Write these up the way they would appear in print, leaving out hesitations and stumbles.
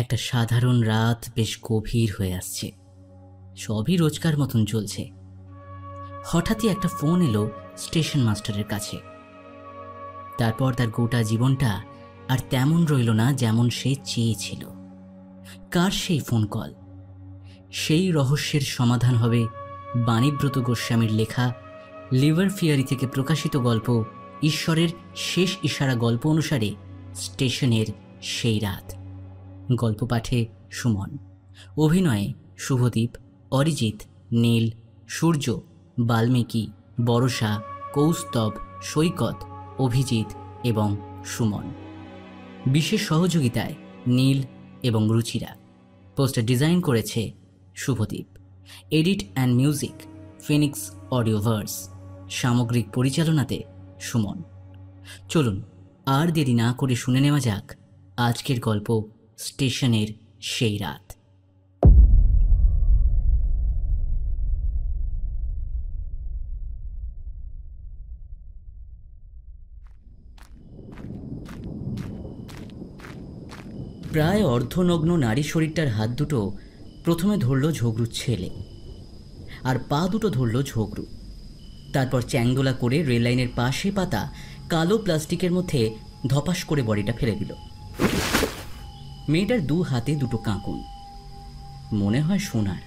একটা সাধারণ রাত বেশ গভীর হয়ে আসছে। সবই রোজকার মতন চলছে। হঠাৎই একটা ফোন এলো স্টেশন মাস্টারের কাছে। তারপর তার গোটা জীবনটা আর তেমন রইল না যেমন সে চেয়েছিল। কার সেই ফোন কল? সেই রহস্যের সমাধান হবে বাণীব্রত গোস্বামীর লেখা লিভার ফিয়ারি থেকে প্রকাশিত গল্প ঈশ্বরের শেষ ইশারা গল্প অনুসারে স্টেশনের সেই রাত। গল্প পাঠে সুমন, অভিনয়ে শুভদীপ, অরিজিৎ, নীল, সূর্য, বাল্মীকি, বরষা, কৌস্তব, সৈকত, অভিজিৎ এবং সুমন। বিশেষ সহযোগিতায় নীল এবং রুচিরা। পোস্টার ডিজাইন করেছে Shubhadeep. Edit and music Phoenix Audioverse. সামগ্রিক পরিচালনাতে সুমন। চলুন আর দেরি না করে শুনে নেওয়া যাক আজকের গল্প স্টেশনের সেই রাত। প্রায় অর্ধনগ্ন নারী শরীরটার হাত দুটো প্রথমে ধরল ঝগড়ুর ছেলে, আর পা দুটো ধরল ঝগড়ু। তারপর চ্যাংদোলা করে রেল লাইনের পাশে পাতা কালো প্লাস্টিকের মধ্যে ধপাস করে বডিটা ফেলে দিল। মেয়েটার দু হাতে দুটো কাঁকুন, মনে হয় সোনার।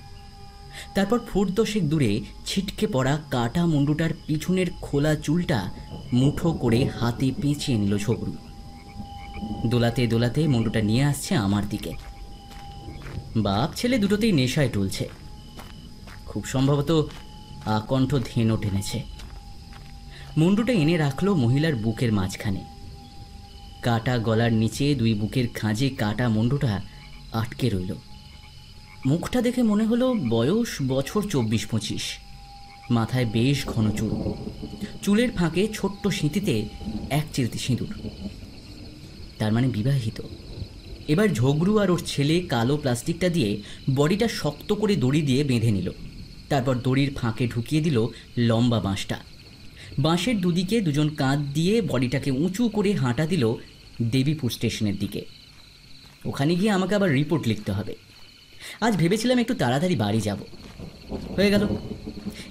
তারপর ফুট দশেক দূরে ছিটকে পড়া কাটা মুন্ডুটার পিছনের খোলা চুলটা মুঠো করে হাতে পেঁচিয়ে নিল ঝগড়ু। দোলাতে দোলাতে মুন্ডুটা নিয়ে আসছে আমার দিকে। বাপ ছেলে দুটোতেই নেশায় টুলছে। খুব সম্ভবত আকণ্ঠ ধেনো টেনেছে। মুন্ডুটা এনে রাখলো মহিলার বুকের মাঝখানে। কাটা গলার নিচে দুই বুকের খাঁজে কাটা মুন্ডুটা আটকে রইল। মুখটা দেখে মনে হলো বয়স বছর 24-25। মাথায় বেশ ঘন চুল, চুলের ফাঁকে ছোট্ট সিঁথিতে এক চিলতি সিঁদুর। তার মানে বিবাহিত। এবার ঝগড়ু আর ওর ছেলে কালো প্লাস্টিকটা দিয়ে বডিটা শক্ত করে দড়ি দিয়ে বেঁধে নিল। তারপর দড়ির ফাঁকে ঢুকিয়ে দিল লম্বা বাঁশটা। বাঁশের দুদিকে দুজন কাঁধ দিয়ে বডিটাকে উঁচু করে হাঁটা দিল দেবীপুর স্টেশনের দিকে। ওখানে গিয়ে আমাকে আবার রিপোর্ট লিখতে হবে। আজ ভেবেছিলাম একটু তাড়াতাড়ি বাড়ি যাব। হয়ে গেল।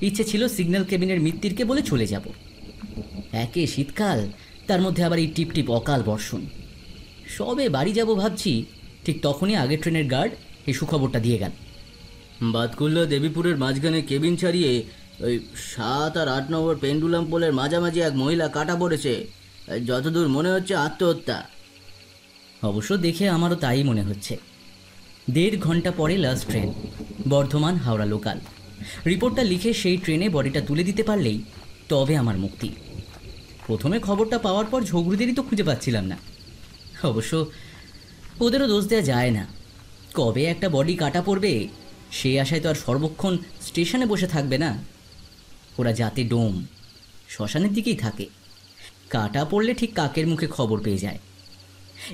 ইচ্ছে ছিল সিগন্যাল কেবিনের মিত্তিরকে বলে চলে যাব। একে শীতকাল, তার মধ্যে আবার এই টিপটিপ অকাল বর্ষণ। সবে বাড়ি যাব ভাবছি, ঠিক তখনই আগের ট্রেনের গার্ড এই সুখবরটা দিয়ে গেল। বাতকুল্লা দেবীপুরের মাঝখানে কেবিন ছাড়িয়ে ওই 7 আর 8 নম্বর পেন্ডুলাম পোলের মাঝামাঝি এক মহিলা কাটা পড়েছে। যতদূর মনে হচ্ছে আত্মহত্যা। অবশ্য দেখে আমারও তাই মনে হচ্ছে। 1.5 ঘন্টা পরে last train, Bardhaman Howrah local. রিপোর্টটা লিখে সেই ট্রেনে বডিটা তুলে দিতে পারলেই তবে আমার মুক্তি। প্রথমে খবরটা পাওয়ার পর ঝগড়ুদেরই তো খুঁজে পাচ্ছিলাম না। অবশ্য ওদেরও দোষ দেওয়া যায় না। কবে একটা বডি কাটা পড়বে সেই আশায় তো আর সর্বক্ষণ স্টেশনে বসে থাকবে না। ওরা যাতে ডোম শ্মশানের দিকেই থাকে। কাটা পড়লে ঠিক কাকের মুখে খবর পেয়ে যায়।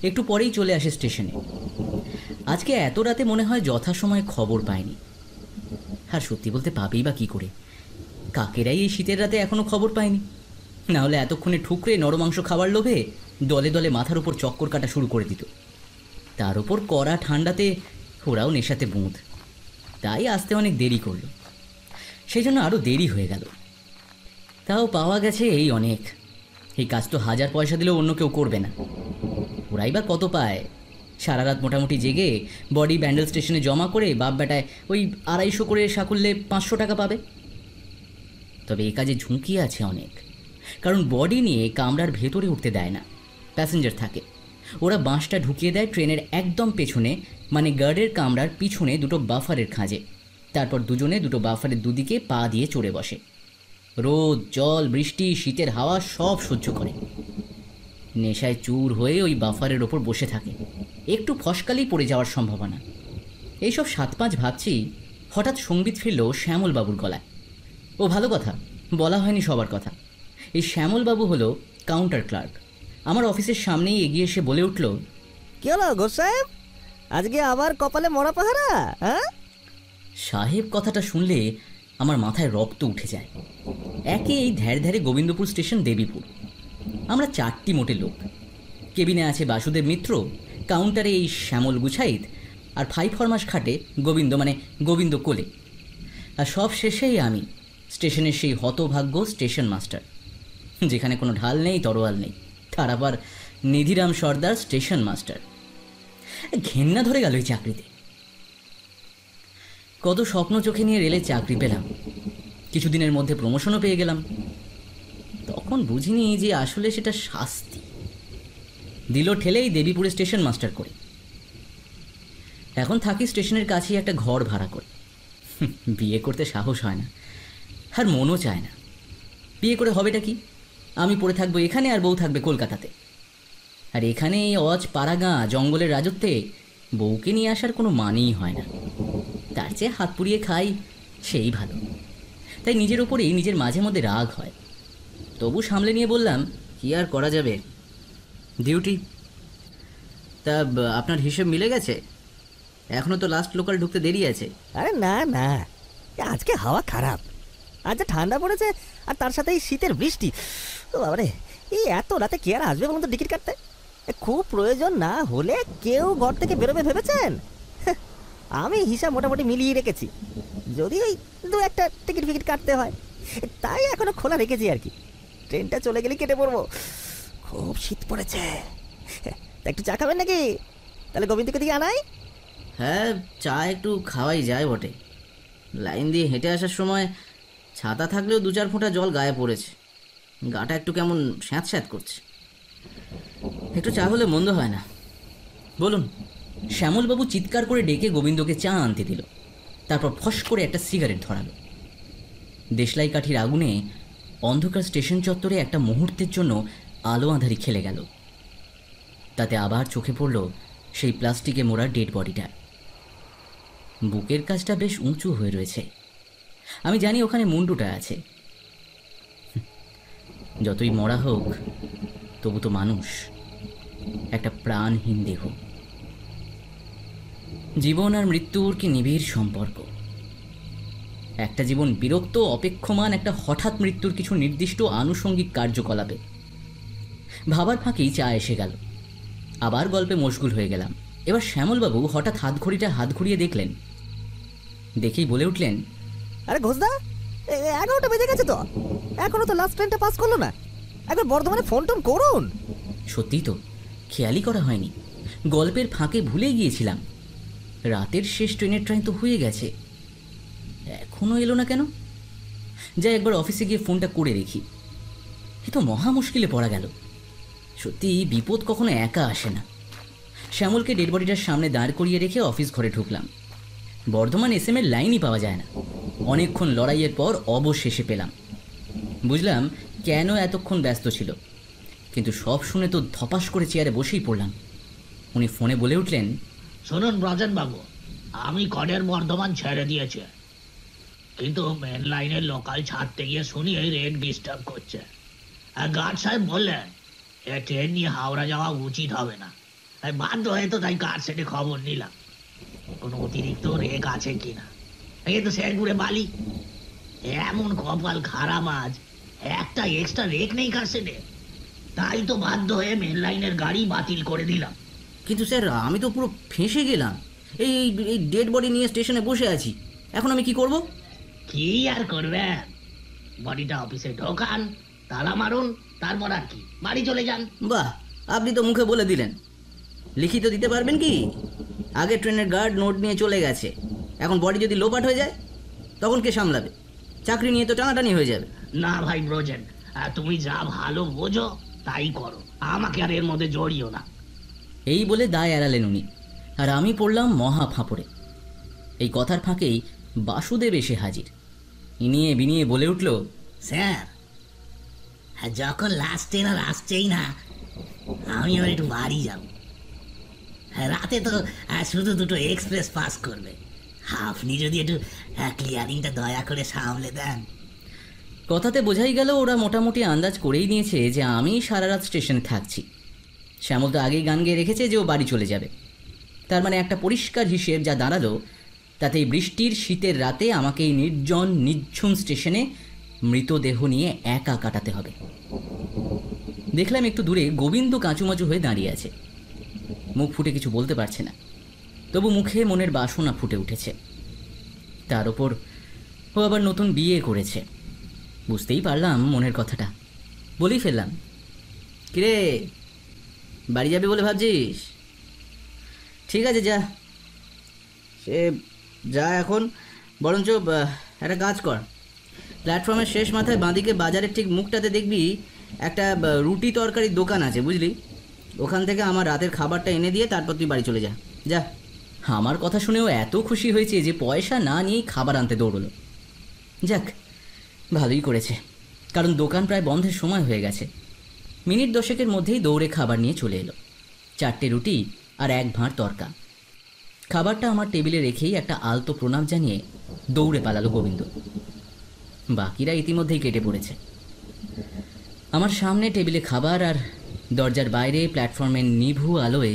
একটু পরেই চলে আসে স্টেশনে। আজকে এত রাতে মনে হয় যথাসময়ে খবর পায়নি। আর সত্যি বলতে পাবেই বা কী করে? কাকেরাই এই শীতের রাতে এখনও খবর পায়নি। নাহলে এতক্ষণে ঠুকরে নরমাংস খাওয়ার লোভে দলে দলে মাথার উপর চক্কর কাটা শুরু করে দিত। তার উপর কড়া ঠান্ডাতে ওরাও নেশাতে বুঁদ। তাই আসতে অনেক দেরি করল। সেই জন্য আরও দেরি হয়ে গেল। তাও পাওয়া গেছে এই অনেক। এই কাজ তো 1000 পয়সা দিলেও অন্য কেউ করবে না। ওরাই বা কত পায়? সারা রাত মোটামুটি জেগে বডি ব্যান্ডেল স্টেশনে জমা করে বাপ বেটায় ওই 250 করে সাকুল্যে 500 টাকা পাবে। তবে এ কাজে ঝুঁকি আছে অনেক। কারণ বডি নিয়ে কামরার ভেতরে উঠতে দেয় না, প্যাসেঞ্জার থাকে। ওরা বাঁশটা ঢুকিয়ে দেয় ট্রেনের একদম পেছনে, মানে গার্ডের কামরার পিছনে দুটো বাফারের খাঁজে। তারপর দুজনে দুটো বাফারের দুদিকে পা দিয়ে চড়ে বসে। রোদ, জল, বৃষ্টি, শীতের হাওয়া সব সহ্য করে। নেশায় চুর হয়ে ওই বাফারের ওপর বসে থাকে। একটু ফসকালেই পড়ে যাওয়ার সম্ভাবনা। এইসব 7-5 ভাবছি, হঠাৎ সঙ্গীত ফিরল শ্যামলবাবুর গলায়। ও ভালো কথা, বলা হয়নি সবার কথা। এই শ্যামলবাবু হলো কাউন্টার ক্লার্ক। আমার অফিসের সামনেই এগিয়ে এসে বলে উঠল, কি হলো গোসাহেব, আজকে আবার কপালে মরা পাহারা? হ্যাঁ সাহেব কথাটা শুনলে আমার মাথায় রক্ত উঠে যায়। একে এই ধ্যার ধ্যারে গোবিন্দপুর স্টেশন দেবীপুর। আমরা 4টি মোটে লোক। কেবিনে আছে বাসুদেব মিত্র, কাউন্টারে এই শ্যামল গুছাইত, আর 5 ফরমাস খাটে গোবিন্দ, মানে গোবিন্দ কোলে। আর সব শেষেই আমি, স্টেশনের সেই হতভাগ্য স্টেশন মাস্টার, যেখানে কোনো ঢাল নেই তরোয়াল নেই, তার আবার নিধিরাম সর্দার স্টেশন মাস্টার। ঘেন্না ধরে গেল এই চাকরিতে। কত স্বপ্ন চোখে নিয়ে রেলে চাকরি পেলাম, কিছুদিনের মধ্যে প্রমোশনও পেয়ে গেলাম। তখন বুঝিনি যে আসলে সেটা শাস্তি। দিল ঠেলেই দেবীপুরে স্টেশন মাস্টার করে। এখন থাকি স্টেশনের কাছেই একটা ঘর ভাড়া করে। বিয়ে করতে সাহস হয় না, আর মনও চায় না। বিয়ে করে হবেটা কি? আমি পড়ে থাকবো এখানে, আর বউ থাকবে কলকাতাতে। আর এখানে এই অজ পাড়াগাঁ জঙ্গলের রাজত্বে বউকে নিয়ে আসার কোনো মানেই হয় না। তার চেয়ে হাত পুড়িয়ে খাই, সেই ভালো। তাই নিজের ওপরেই নিজের মাঝে মধ্যে রাগ হয়। তবু সামলে নিয়ে বললাম, কি আর করা যাবে, ডিউটি। তা আপনার হিসেব মিলে গেছে? এখনও তো লাস্ট লোকাল ঢুকতে দেরি আছে। আরে না না, আজকে হাওয়া খারাপ, আজ যা ঠান্ডা পড়েছে, আর তার সাথে এই শীতের বৃষ্টি। ও বাবারে, এই এত রাতে কে আর আসবে বলুন তো টিকিট কাটতে? খুব প্রয়োজন না হলে কেউ ঘর থেকে বেরোবে ভেবেছেন? আমি হিসাব মোটামুটি মিলিয়ে রেখেছি, যদি ওই 2-1টা টিকিট ফিকিট কাটতে হয়, তাই এখনো খোলা রেখেছি আর কি। ট্রেনটা চলে গেলে কেটে পড়বো। খুব শীত পড়েছে, তা একটু চা খাবেন নাকি? তাহলে গোবিন্দকে দিকে আনাই। হ্যাঁ, চা একটু খাওয়াই যায় বটে। লাইন দিয়ে হেঁটে আসার সময় ছাতা থাকলেও 2-4 ফোঁটা জল গায়ে পড়েছে। গাটা একটু কেমন স্যাঁত স্যাঁত করছে। একটু চা হলে মন্দ হয় না। বলুন। শ্যামলবাবু চিৎকার করে ডেকে গোবিন্দকে চা আনতে দিল। তারপর ফস করে একটা সিগারেট ধরালো। দেশলাই কাঠির আগুনে অন্ধকার স্টেশন চত্বরে একটা মুহূর্তের জন্য আলো আঁধারি খেলে গেল। তাতে আবার চোখে পড়ল সেই প্লাস্টিকে মোড়া ডেড বডিটা। বুকের কাছটা বেশ উঁচু হয়ে রয়েছে। আমি জানি ওখানে মুন্ডুটা আছে। যতই মরা হোক, তবু তো মানুষ, একটা প্রাণহীন দেহ। জীবন আর মৃত্যুর কি নিবিড় সম্পর্ক। একটা জীবন বিরক্ত অপেক্ষমান একটা হঠাৎ মৃত্যুর কিছু নির্দিষ্ট আনুষঙ্গিক কার্যকলাপে। ভাবার ফাঁকেই চা এসে গেল। আবার গল্পে মশগুল হয়ে গেলাম। এবার শ্যামলবাবু হঠাৎ হাত ঘুরিয়ে দেখলেন। দেখেই বলে উঠলেন, আরে ঘোষদা, 11টা বেজে গেছে তো, এখনো তো লাস্ট ট্রেনটা পাস করলো না। একবার বর্ধমানে ফোন টোন করুন। সত্যি তো, খেয়ালই করা হয়নি। গল্পের ফাঁকে ভুলে গিয়েছিলাম। রাতের শেষ ট্রেনের ট্রেন তো হয়ে গেছে, এখনো এলো না কেন? যাই একবার অফিসে গিয়ে ফোনটা করে দেখি। এ তো মহা মুশকিলে পড়া গেল। সত্যি বিপদ কখনো একা আসে না। শ্যামলকে ডেড বডিটার সামনে দাঁড় করিয়ে রেখে অফিস ঘরে ঢুকলাম। বর্ধমান SM এর লাইনই পাওয়া যায় না। অনেকক্ষণ লড়াইয়ের পর অবশেষে পেলাম। বুঝলাম কেন এতক্ষণ ব্যস্ত ছিল, কিন্তু সব শুনে তো ধপাস করে চেয়ারে বসেই পড়লাম। উনি ফোনে বলে উঠলেন, শুনুন ব্রজেন বাবু, আমি কডের বর্ধমান ছেড়ে দিয়েছে, কিন্তু মেন লাইনের লোকাল ছাড়তে গিয়ে শুনি এই রেড ডিস্টার্ব করছে। আর গার্ড সাহেব বললেন এ ট্রেন নিয়ে হাওড়া যাওয়া উচিত হবে না। তাই বাধ্য হয়ে তো তাই কার সেটে খবর নিলাম কোনো অতিরিক্ত রেক আছে কিনা। এই তো শেরপুরে বালি, এমন কপাল খারাপ আজ একটা এক্সট্রা রেক নেই কার সেটে। তাই তো বাধ্য হয়ে মেন লাইনের গাড়ি বাতিল করে দিলাম। কিন্তু স্যার আমি তো পুরো ফেঁসে গেলাম। এই এই ডেড বডি নিয়ে স্টেশনে বসে আছি, এখন আমি কি করব? কি আর করবেন, বডিটা অফিসে ঢোকান, তালা মারুন, তারপর আর কি বাড়ি চলে যান। বাহ, আপনি তো মুখে বলে দিলেন। লিখিত দিতে পারবেন কি? আগে ট্রেনের গার্ড নোট নিয়ে চলে গেছে, এখন বডি যদি লোপাট হয়ে যায় তখন কে সামলাবে? চাকরি নিয়ে তো টানাটানি হয়ে যাবে। না ভাই ব্রজেন, তুমি যা ভালো বোঝো তাই করো, আমাকে আর এর মধ্যে জড়িও না। এই বলে দায় এড়ালেন উনি, আর আমি পড়লাম মহা ফাঁপড়ে। এই কথার ফাঁকেই বাসুদেব এসে হাজির। ইনিয়ে বিনিয়ে বলে উঠল, স্যার যখন লাস্ট ট্রেন আর আসছেই না, আমিও একটু বাড়ি যাব। রাতে তো শুধু 2টো এক্সপ্রেস পাস করবে, আপনি যদি একটু ক্লিয়ারিংটা দয়া করে সামলে দেন। কথাতে বোঝাই গেল ওরা মোটামুটি আন্দাজ করেই নিয়েছে যে আমি সারা রাত স্টেশনে থাকছি। শ্যামল তো আগেই গান গেয়ে রেখেছে যে ও বাড়ি চলে যাবে। তার মানে একটা পরিষ্কার হিসেব যা দাঁড়ালো, তাতে বৃষ্টির শীতের রাতে আমাকে এই নির্জন নিঝুম স্টেশনে মৃতদেহ নিয়ে একা কাটাতে হবে। দেখলাম একটু দূরে গোবিন্দ কাঁচুমাচু হয়ে দাঁড়িয়ে আছে। মুখ ফুটে কিছু বলতে পারছে না, তবু মুখে মনের বাসনা ফুটে উঠেছে। তার ওপর ও আবার নতুন বিয়ে করেছে। বুঝতেই পারলাম মনের কথাটা, বলেই ফেললাম, কিরে বাড়ি যাবি বলে ভাবছিস? ঠিক আছে যা, সে যা এখন, বরঞ্চ একটা কাজ কর, প্ল্যাটফর্মের শেষ মাথায় বাঁদিকে বাজারের ঠিক মুখটাতে দেখবি একটা রুটি তরকারির দোকান আছে, বুঝলি? ওখান থেকে আমার রাতের খাবারটা এনে দিয়ে তারপর তুই বাড়ি চলে যা। যা। আমার কথা শুনেও এত খুশি হয়েছে যে পয়সা না নিয়েই খাবার আনতে দৌড়লো। যাক, ভালোই করেছে, কারণ দোকান প্রায় বন্ধের সময় হয়ে গেছে। মিনিট 10 মধ্যেই দৌড়ে খাবার নিয়ে চলে এলো। 4টে রুটি আর 1 ভাঁড় তরকা। খাবারটা আমার টেবিলে রেখেই একটা আলতো প্রণাম জানিয়ে দৌড়ে পালালো গোবিন্দ। বাকিরা ইতিমধ্যেই কেটে পড়েছে। আমার সামনে টেবিলে খাবার, আর দরজার বাইরে প্ল্যাটফর্মের নিভু আলোয়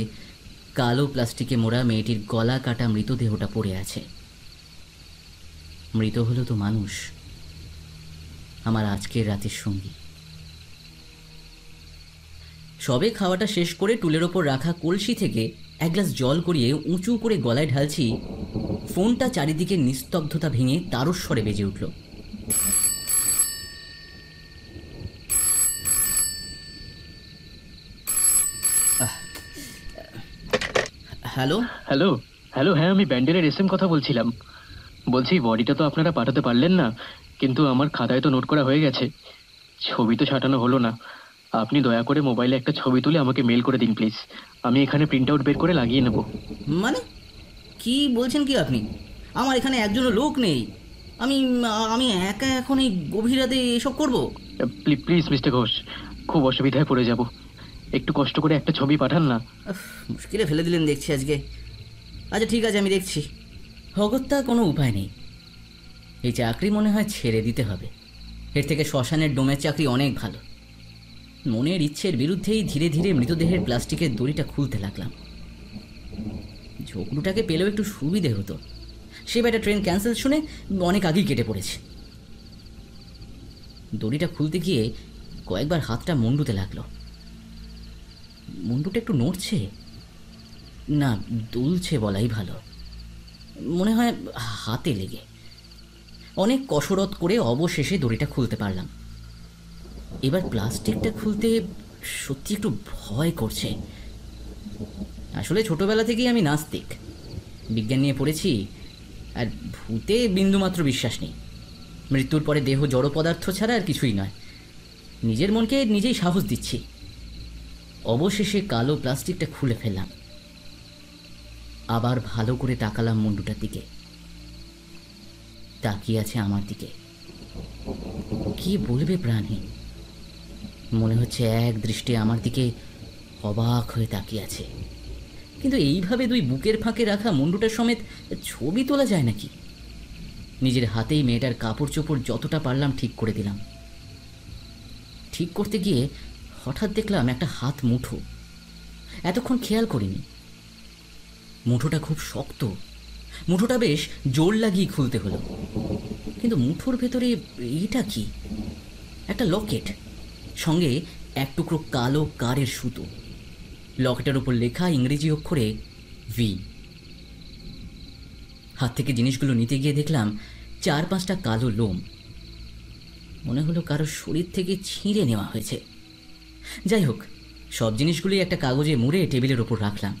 কালো প্লাস্টিকে মোড়া মেয়েটির গলা কাটা মৃতদেহটা পড়ে আছে। মৃত হলো তো মানুষ, আমার আজকের রাতের সঙ্গী। সবে খাওয়াটা শেষ করে টুলের ওপর রাখা কলসি থেকে 1 গ্লাস জল করিয়ে উঁচু করে গলায় ঢালছি, ফোনটা চারিদিকে নিস্তব্ধতা ভেঙে তারস্বরে বেজে উঠল। হ্যালো হ্যালো হ্যালো হ্যাঁ, আমি ব্যান্ডেলের এসএম কথা বলছিলাম। বলছি, বডিটা তো আপনারা পাঠাতে পারলেন না, কিন্তু আমার খাতায় তো নোট করা হয়ে গেছে। ছবি তো ছাটানো হলো না। আপনি দয়া করে মোবাইলে একটা ছবি তুলে আমাকে মেল করে দিন প্লিজ। আমি এখানে প্রিন্ট আউট বের করে লাগিয়ে নেব। মানে কি বলছেন কি আপনি? আমার এখানে একজনও লোক নেই। আমি আমি একা এখন এই গভীর রাতে এসব করব? প্লিজ মিস্টার ঘোষ, খুব অসুবিধায় পড়ে যাব। একটু কষ্ট করে একটা ছবি পাঠান না। মুশকিলে ফেলে দিলেন দেখছি আজকে। আচ্ছা ঠিক আছে, আমি দেখছি। অগত্যা কোনো উপায় নেই, এই চাকরি মনে হয় ছেড়ে দিতে হবে। এর থেকে শ্মশানের ডোমের চাকরি অনেক ভালো। মনের ইচ্ছের বিরুদ্ধেই ধীরে ধীরে মৃতদেহের প্লাস্টিকের দড়িটা খুলতে লাগলাম। ঝোকরুটাকে পেলেও একটু সুবিধে হতো। সে বেটা ট্রেন ক্যান্সেল শুনে অনেক আগেই কেটে পড়েছে। দড়িটা খুলতে গিয়ে কয়েকবার হাতটা মুন্ডুতে লাগলো। মুন্ডুটা একটু নড়ছে, না দুলছে বলাই ভালো। মনে হয় হাতে লেগে। অনেক কসরত করে অবশেষে দড়িটা খুলতে পারলাম। এবার প্লাস্টিকটা খুলতে সত্যি একটু ভয় করছে। আসলে ছোটবেলা থেকেই আমি নাস্তিক। বিজ্ঞান নিয়ে পড়েছি, আর ভূতে বিন্দুমাত্র বিশ্বাস নেই। মৃত্যুর পরে দেহ জড় পদার্থ ছাড়া আর কিছুই নয়। নিজের মনকে নিজেই সাহস দিচ্ছি। অবশেষে কালো প্লাস্টিকটা খুলে ফেললাম। আবার ভালো করে তাকালাম মুন্ডুটার দিকে। তাকিয়ে আছে আমার দিকে। কি বলবে প্রাণহীন, মনে হচ্ছে এক দৃষ্টে আমার দিকে অবাক হয়ে তাকিয়ে আছে। কিন্তু এইভাবে 2 বুকের ফাঁকে রাখা মুন্ডুটার সমেত ছবি তোলা যায় নাকি? নিজের হাতেই মেয়েটার কাপড় চোপড় যতটা পারলাম ঠিক করে দিলাম। ঠিক করতে গিয়ে হঠাৎ দেখলাম একটা হাত মুঠো। এতক্ষণ খেয়াল করিনি। মুঠোটা খুব শক্ত। মুঠোটা বেশ জোর লাগিয়ে খুলতে হলো। কিন্তু মুঠোর ভেতরে এটা কি? একটা লকেট, সঙ্গে 1 টুকরো কালো কারের সুতো। লকেটের উপর লেখা ইংরেজি অক্ষরে ভি। হাত থেকে জিনিসগুলো নিতে গিয়ে দেখলাম 4-5টা কালো লোম। মনে হলো কারো শরীর থেকে ছিঁড়ে নেওয়া হয়েছে। যাই হোক, সব জিনিসগুলি একটা কাগজে মুড়ে টেবিলের ওপর রাখলাম।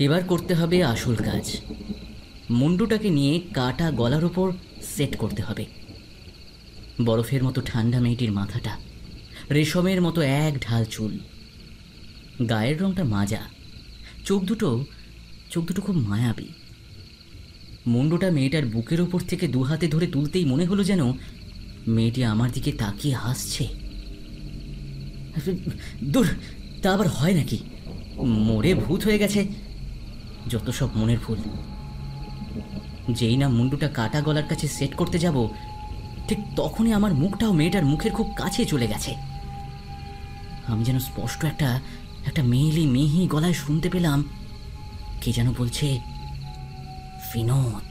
এবার করতে হবে আসল কাজ। মুন্ডুটাকে নিয়ে কাটা গলার ওপর সেট করতে হবে। বরফের মতো ঠান্ডা মেয়েটির মাথাটা, রেশমের মতো এক ঢাল চুল, গায়ের রংটা মাজা, চোখ দুটো খুব মায়াবী। মুন্ডুটা মেয়েটার বুকের ওপর থেকে 2 হাতে ধরে তুলতেই মনে হলো যেন মেয়েটি আমার দিকে তাকিয়ে হাসছে। দূর, তা আবার হয় নাকি? মরে ভূত হয়ে গেছে, যত সব মনের ভুল। যেই না মুন্ডুটা কাটা গলার কাছে সেট করতে যাব, ঠিক তখনই আমার মুখটাও মেয়েটার মুখের খুব কাছে চলে গেছে। আমি যেন স্পষ্ট একটা মিহি গলায় শুনতে পেলাম কে যেন বলছে, বিনোদ।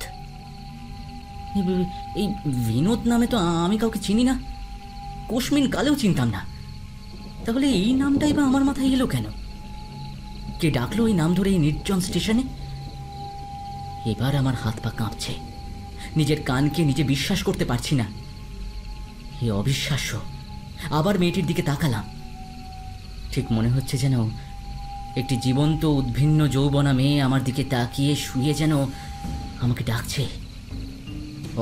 এই বিনোদ নামে তো আমি কাউকে চিনি না, কোশমিন কালেও চিনতাম না। তাহলে এই নামটাই বা আমার মাথায় এলো কেন? কে ডাকলো ওই নাম ধরে এই নির্জন স্টেশনে? এবার আমার হাত পা কাঁপছে, নিজের কানকে নিজে বিশ্বাস করতে পারছি না। এ অবিশ্বাস্য। আবার মেয়েটির দিকে তাকালাম, ঠিক মনে হচ্ছে যেন একটি জীবন্ত উদ্ভিন্ন যৌবনা মেয়ে আমার দিকে তাকিয়ে শুয়ে যেন আমাকে ডাকছে।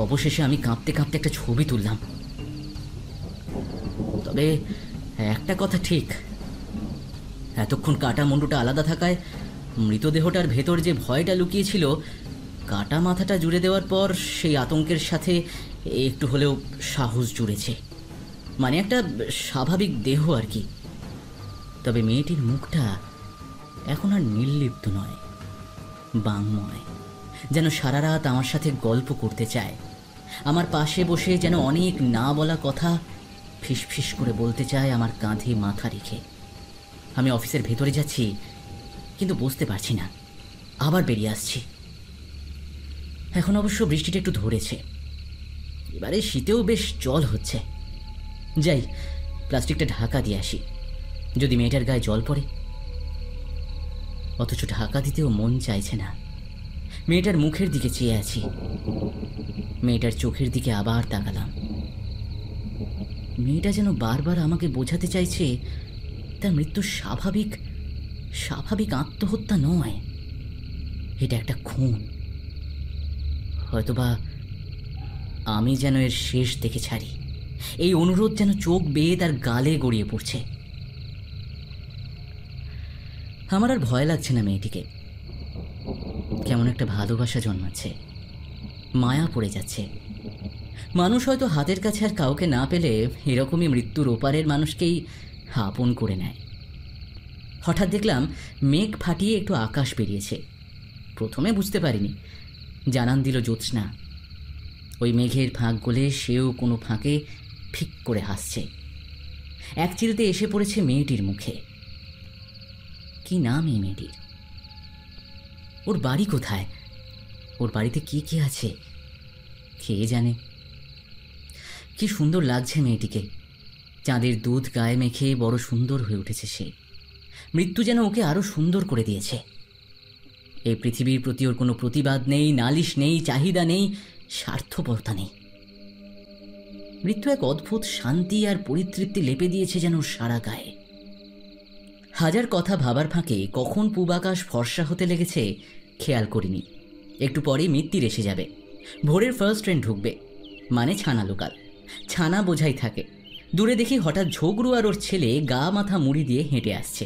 অবশেষে আমি কাঁপতে কাঁপতে একটা ছবি তুললাম। তবে একটা কথা ঠিক, এতক্ষণ কাটা মুন্ডুটা আলাদা থাকায় মৃতদেহটার ভেতর যে ভয়টা লুকিয়েছিল, কাটা মাথাটা জুড়ে দেওয়ার পর সেই আতঙ্কের সাথে একটু হলেও সাহস জুড়েছে। মানে একটা স্বাভাবিক দেহ আর কি। তবে মেয়েটির মুখটা এখন আর নির্লিপ্ত নয়, বাংময়, যেন সারা রাত আমার সাথে গল্প করতে চায়। আমার পাশে বসে যেন অনেক না বলা কথা ফিসফিস করে বলতে চায় আমার কাঁধে মাথা রেখে। আমি অফিসের ভেতরে যাচ্ছি, কিন্তু বুঝতে পারছি না, আবার বেরিয়ে আসছি। এখন অবশ্য বৃষ্টিটা একটু ধরেছে, এবারে শীতেও বেশ জল হচ্ছে। যাই, প্লাস্টিকটা ঢাকা দিয়ে আসি, যদি মেয়েটার গায়ে জল পড়ে। অথচ ঢাকা দিতেও মন চাইছে না। মেয়েটার মুখের দিকে চেয়ে আছি, মেয়েটার চোখের দিকে আবার তাকালাম। মেয়েটা যেন বারবার আমাকে বোঝাতে চাইছে তার মৃত্যু স্বাভাবিক স্বাভাবিক আত্মহত্যা নয়, এটা একটা খুন। হয়তোবা আমি যেন এর শেষ দেখে ছাড়ি, এই অনুরোধ যেন চোখ বেয়ে তার গালে গড়িয়ে পড়ছে। আমার আর ভয় লাগছে না মেয়েটিকে, কেমন একটা ভালোবাসা জন্মাচ্ছে, মায়া পড়ে যাচ্ছে। মানুষ হয়তো হাতের কাছে আর কাউকে না পেলে এরকমই মৃত্যুর ওপারের মানুষকেই আপন করে নেয়। হঠাৎ দেখলাম মেঘ ফাটিয়ে একটু আকাশ বেরিয়েছে। প্রথমে বুঝতে পারিনি, জানান দিল জ্যোৎস্না। ওই মেঘের ফাঁক গলে সেও কোনো ফাঁকে ফিক করে হাসছে। এক চিলতে এসে পড়েছে মেয়েটির মুখে। কি নাম এই মেয়েটির? ওর বাড়ি কোথায়? ওর বাড়িতে কি কি আছে কে জানে। কি সুন্দর লাগছে মেয়েটিকে, চাঁদের দুধ গায়ে মেখে বড় সুন্দর হয়ে উঠেছে সে। মৃত্যু যেন ওকে আরো সুন্দর করে দিয়েছে। এই পৃথিবীর প্রতি ওর কোনো প্রতিবাদ নেই, নালিশ নেই, চাহিদা নেই, স্বার্থপরতা নেই। মৃত্যু এক অদ্ভুত শান্তি আর পরিতৃপ্তি লেপে দিয়েছে যেন সারা গায়ে। হাজার কথা ভাবার ফাঁকে কখন পূবাকাশ ফর্সা হতে লেগেছে খেয়াল করিনি। একটু পরেই মিত্তির এসে যাবে, ভোরের ফার্স্ট ট্রেন ঢুকবে, মানে ছানা লোকাল। ছানা বোঝাই থাকে। দূরে দেখি হঠাৎ ঝগড়ু আর ওর ছেলে গা মাথা মুড়ি দিয়ে হেঁটে আসছে।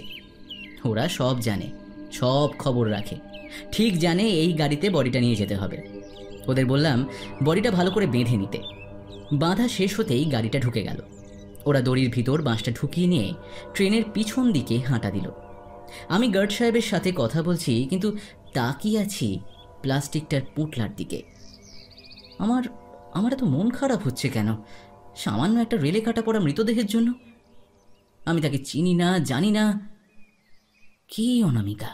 ওরা সব জানে, সব খবর রাখে, ঠিক জানে এই গাড়িতে বডিটা নিয়ে যেতে হবে। ওদের বললাম বডিটা ভালো করে বেঁধে নিতে। বাঁধা শেষ হতেই গাড়িটা ঢুকে গেল। ওরা দড়ির ভিতর বাঁশটা ঢুকিয়ে নিয়ে ট্রেনের পিছন দিকে হাঁটা দিল। আমি গার্ড সাহেবের সাথে কথা বলছি, কিন্তু তাকিয়ে আছি প্লাস্টিকটার পুঁটলার দিকে। আমার এত মন খারাপ হচ্ছে কেন সামান্য একটা রেলে কাটা পড়া মৃতদেহের জন্য? আমি তাকে চিনি না, জানি না। কি অনামিকা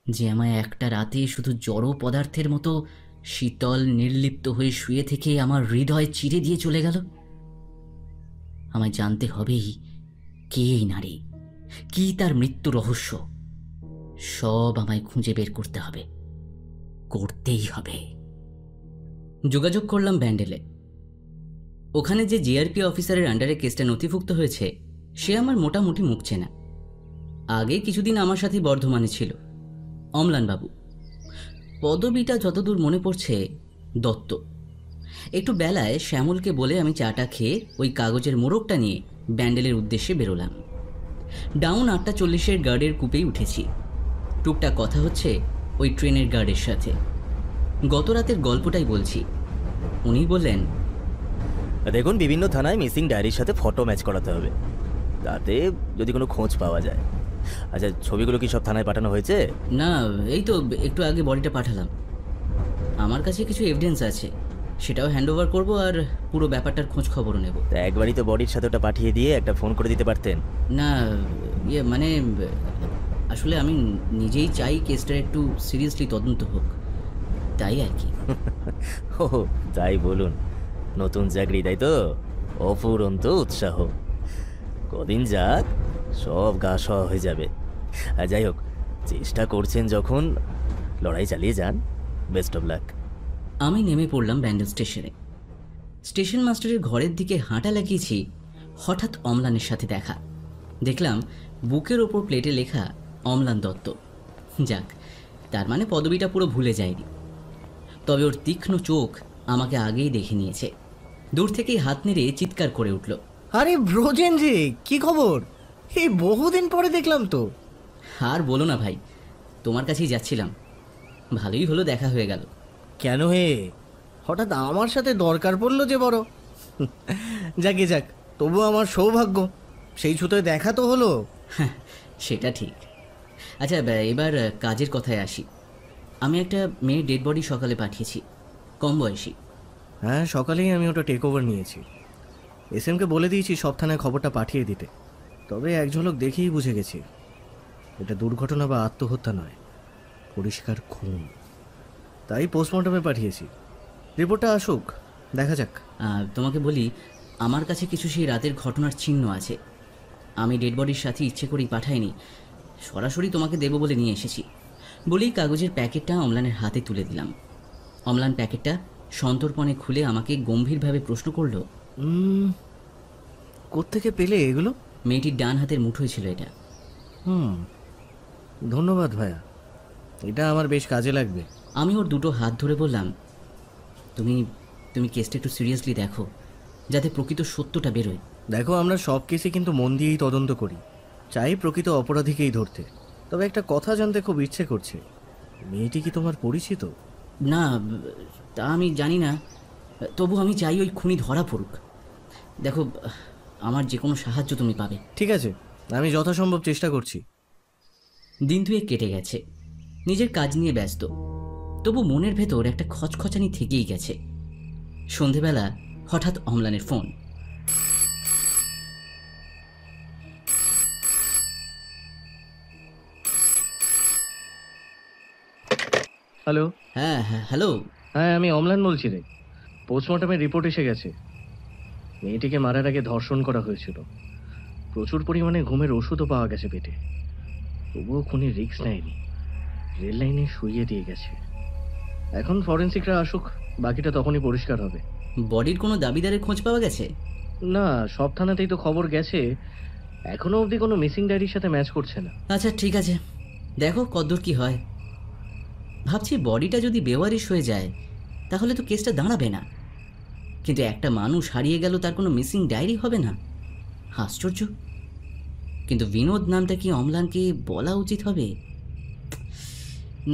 যে আমায় একটা রাতে শুধু জড় পদার্থের মতো শীতল নির্লিপ্ত হয়ে শুয়ে থেকে আমার হৃদয় চিরে দিয়ে চলে গেল। আমায় জানতে হবেই কে এই নারী, কি তার মৃত্যু রহস্য। সব আমায় খুঁজে বের করতে হবে, করতেই হবে। যোগাযোগ করলাম ব্যান্ডেলে। ওখানে যে জিআরপি অফিসারের আন্ডারে কেসটা নথিভুক্ত হয়েছে সে আমার মোটামুটি মুখ চেনা। আগে কিছুদিন আমার সাথে বর্ধমানে ছিল, অম্লানবাবু। পদবিটা যতদূর মনে পড়ছে দত্ত। একটু বেলায় শ্যামলকে বলে আমি চাটা খেয়ে ওই কাগজের মোড়কটা নিয়ে ব্যান্ডেলের উদ্দেশ্যে বেরোলাম। ডাউন 8:40 গার্ডের কূপেই উঠেছি। টুকটাক কথা হচ্ছে ওই ট্রেনের গার্ডের সাথে। গত রাতের গল্পটাই বলছি। উনি বললেন, দেখুন বিভিন্ন থানায় মিসিং ডায়েরির সাথে ফটো ম্যাচ করাতে হবে, তাতে যদি কোনো খোঁজ পাওয়া যায়। আচ্ছা, ছবিগুলো কি সব থানায় পাঠানো হয়েছে? না, এই তো একটু আগে বডিটা পাঠালাম। আমার কাছে কিছু এভিডেন্স আছে, সেটাও হ্যান্ড ওভার করবো আর পুরো ব্যাপারটার খোঁজ খবরও নেব। তা একবারই তো বডির সাথে ওটা পাঠিয়ে দিয়ে একটা ফোন করে দিতে পারতেন। না মানে আসলে আমি নিজেই চাই কেসটা একটু সিরিয়াসলি তদন্ত হোক, তাই আর কি। ও তাই বলুন, নতুন চাকরি তাই তো, অফুরন্ত উৎসাহ। কদিন যাক সব গা সওয়া হয়ে যাবে। আর যাই হোক, চেষ্টা করছেন যখন, লড়াই চালিয়ে যান। Best of luck. আমি নেমে পড়লাম ব্যান্ডেল স্টেশনে। স্টেশন মাস্টারের ঘরের দিকে হাঁটা লাগিয়েছি, হঠাৎ অম্লানের সাথে দেখা। দেখলাম বুকের ওপর প্লেটে লেখা অম্লান দত্ত। যাক, তার মানে পদবিটা পুরো ভুলে যায়নি। তবে ওর তীক্ষ্ণ চোখ আমাকে আগেই দেখে নিয়েছে। দূর থেকেই হাত নেড়ে চিৎকার করে উঠল, আরে ব্রোজেন জি, কি খবর? এই বহুদিন পরে দেখলাম তো। আর বলো না ভাই, তোমার কাছেই যাচ্ছিলাম। ভালোই হলো দেখা হয়ে গেল। কেন হে, হঠাৎ আমার সাথে দরকার পড়লো যে বড়? যাকে যাক, তবু আমার সৌভাগ্য, সেই ছুতোয় দেখা তো হলো। হ্যাঁ, সেটা ঠিক। আচ্ছা, এবার কাজের কথায় আসি। আমি একটা মেয়ের ডেড বডি সকালে পাঠিয়েছি, কম বয়সী। হ্যাঁ, সকালেই আমি ওটা টেক ওভার নিয়েছি। এসএমকে বলে দিয়েছি সব থানায় খবরটা পাঠিয়ে দিতে। তবে এক ঝলক দেখেই বুঝে গেছি এটা দুর্ঘটনা বা আত্মহত্যা নয়, পরিষ্কার খুন। তাই পোস্টমর্টমে পাঠিয়েছি। রিপোর্টটা আসুক, দেখা যাক। তোমাকে বলি, আমার কাছে কিছু সেই রাতের ঘটনার চিহ্ন আছে। আমি ডেড বডির সাথে ইচ্ছে করেই পাঠাইনি, সরাসরি তোমাকে দেবো বলে নিয়ে এসেছি। বলেই কাগজের প্যাকেটটা অম্লানের হাতে তুলে দিলাম। অম্লান প্যাকেটটা সন্তর্পণে খুলে আমাকে গম্ভীরভাবে প্রশ্ন করলো, কোত্থেকে পেলে এগুলো? মেয়েটির ডান হাতের মুঠোয় ছিল এটা। ধন্যবাদ ভাইয়া, এটা আমার বেশ কাজে লাগবে। আমি ওর দুটো হাত ধরে বললাম, তুমি তুমি কেসটা একটু সিরিয়াসলি দেখো, যাতে প্রকৃত সত্যটা বেরোয়। দেখো, আমরা সব কেসে কিন্তু মন দিয়েই তদন্ত করি, চাই প্রকৃত অপরাধীকেই ধরতে। তবে একটা কথা জানতে খুব ইচ্ছে করছে, মেয়েটি কি তোমার পরিচিত? না, তা আমি জানি না, তবু আমি চাই ওই খুনি ধরা পড়ুক। দেখো, আমার যে কোনো সাহায্য তুমি পাবে। ঠিক আছে, আমি যথাসম্ভব চেষ্টা করছি। দিন দুয়েক কেটে গেছে, নিজের কাজ নিয়ে ব্যস্ত, তবু মনের ভেতর একটা খচখচানি থেকেই গেছে। সন্ধেবেলা হঠাৎ অম্লানের ফোন। হ্যালো। হ্যাঁ হ্যাঁ, হ্যালো। হ্যাঁ, আমি অম্লান বলছি রে। পোস্টমর্টমের রিপোর্ট এসে গেছে। মেয়েটিকে মারার আগে ধর্ষণ করা হয়েছিল। প্রচুর পরিমাণে ঘুমের ওষুধও পাওয়া গেছে পেটে। তবুও খুনি রিস্ক নেয়নি, রেল লাইনে শুইয়ে দিয়ে গেছে। এখন ফরেন্সিকরা আসুক, বাকিটা তখনই পরিষ্কার হবে। বডির কোনো দাবিদারের খোঁজ পাওয়া গেছে? না, সব থানাতেই তো খবর গেছে, এখনো অবধি কোনো মিসিং ডায়েরির সাথে ম্যাচ করছে না। আচ্ছা ঠিক আছে, দেখো কতদূর কি হয়। ভাবছি বডিটা যদি বেওয়ারিশ হয়ে যায় তাহলে তো কেসটা দাঁড়াবে না, কিন্তু একটা মানুষ হারিয়ে গেল, তার কোনো মিসিং ডায়েরি হবে না? আশ্চর্য। কিন্তু বিনোদ নামটা কি অম্লানকে বলা উচিত হবে?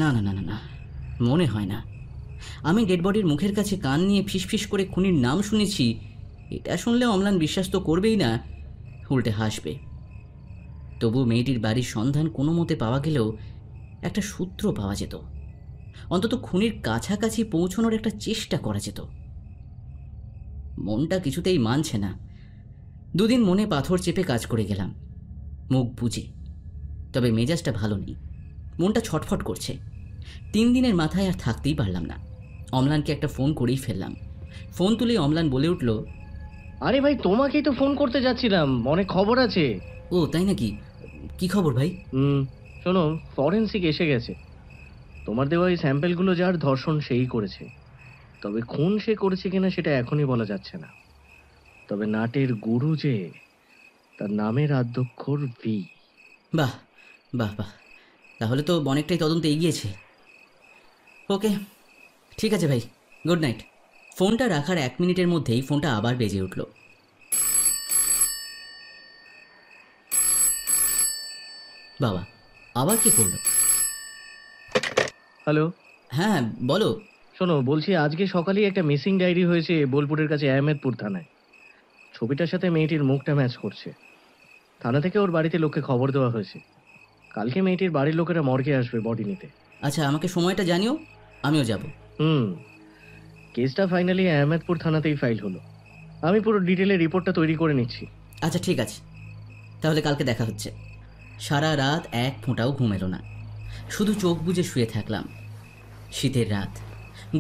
না না না না না, মনে হয় না। আমি ডেড বডির মুখের কাছে কান নিয়ে ফিসফিস করে খুনির নাম শুনেছি, এটা শুনলে অম্লান বিশ্বাস তো করবেই না, উল্টে হাসবে। তবু মেয়েটির বাড়ির সন্ধান কোনো মতে পাওয়া গেলেও একটা সূত্র পাওয়া যেত, অন্তত খুনির কাছাকাছি পৌঁছানোর একটা চেষ্টা করা যেত। মনটা কিছুতেই মানছে না। দুদিন মনে পাথর চেপে কাজ করে গেলাম, মুখ বুঝে। তবে মেজাজটা ভালো নেই, মনটা ছটফট করছে। 3 দিনের মাথায় আর থাকতেই পারলাম না, অম্লানকে একটা ফোন করেই ফেললাম। ফোন তুলেই অম্লান বলে উঠল, আরে ভাই, তোমাকেই তো ফোন করতে যাচ্ছিলাম, অনেক খবর আছে। ও তাই নাকি? কি খবর ভাই? শোনো, ফরেন্সিক এসে গেছে। তোমার দেওয়া এই স্যাম্পেলগুলো যার ধর্ষণ সেই করেছে, তবে খুন সে করেছে কিনা সেটা এখনই বলা যাচ্ছে না। তবে নাটের গুরু যে, তার নামের আদ্যক্ষর ভি। বাহ বাহ বাহ, তাহলে তো অনেকটাই তদন্ত এগিয়েছে। ওকে, ঠিক আছে ভাই, গুড নাইট। ফোনটা রাখার 1 মিনিটের মধ্যেই ফোনটা আবার বেজে উঠল। বাবা, আবার কি করলো? হ্যালো। হ্যাঁ বলো। শোনো, বলছি আজকে সকালেই একটা মিসিং ডায়েরি হয়েছে বোলপুরের কাছে আহমেদপুর থানায়। ছবিটার সাথে মেয়েটির মুখটা ম্যাচ করছে। থানা থেকে ওর বাড়িতে লোককে খবর দেওয়া হয়েছে, কালকে মেয়েটির বাড়ির লোকেরা মর্গে আসবে বডি নিতে। আচ্ছা, আমাকে সময়টা জানিও, আমিও যাব। কেসটা ফাইনালি আহমেদপুর থানাতেই ফাইল হলো। আমি পুরো ডিটেলে রিপোর্টটা তৈরি করে নিচ্ছি। আচ্ছা ঠিক আছে, তাহলে কালকে দেখা হচ্ছে। সারা রাত এক ফোঁটাও ঘুম এলো না, শুধু চোখ বুজে শুয়ে থাকলাম। শীতের রাত,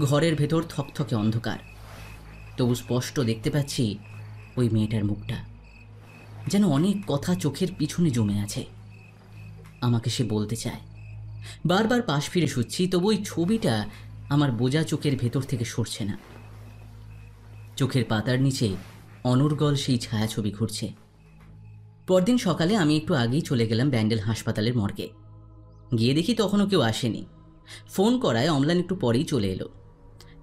ঘরের ভেতর থকথকে অন্ধকার, তবু স্পষ্ট দেখতে পাচ্ছি ওই মেয়েটার মুখটা। যেন অনেক কথা চোখের পিছনে জমে আছে। আমাকে সে বলতে চায়। বারবার পাশ ফিরে শুচ্ছি, তবু ওই ছবিটা আমার বোঝা চোখের ভেতর থেকে সরছে না। চোখের পাতার নিচে অনর্গল সেই ছায়াছবি ঘুরছে। পরদিন সকালে আমি একটু আগেই চলে গেলাম ব্যান্ডেল হাসপাতালের মর্গে। গিয়ে দেখি তখনও কেউ আসেনি। ফোন করায় অম্লান একটু পরেই চলে এলো।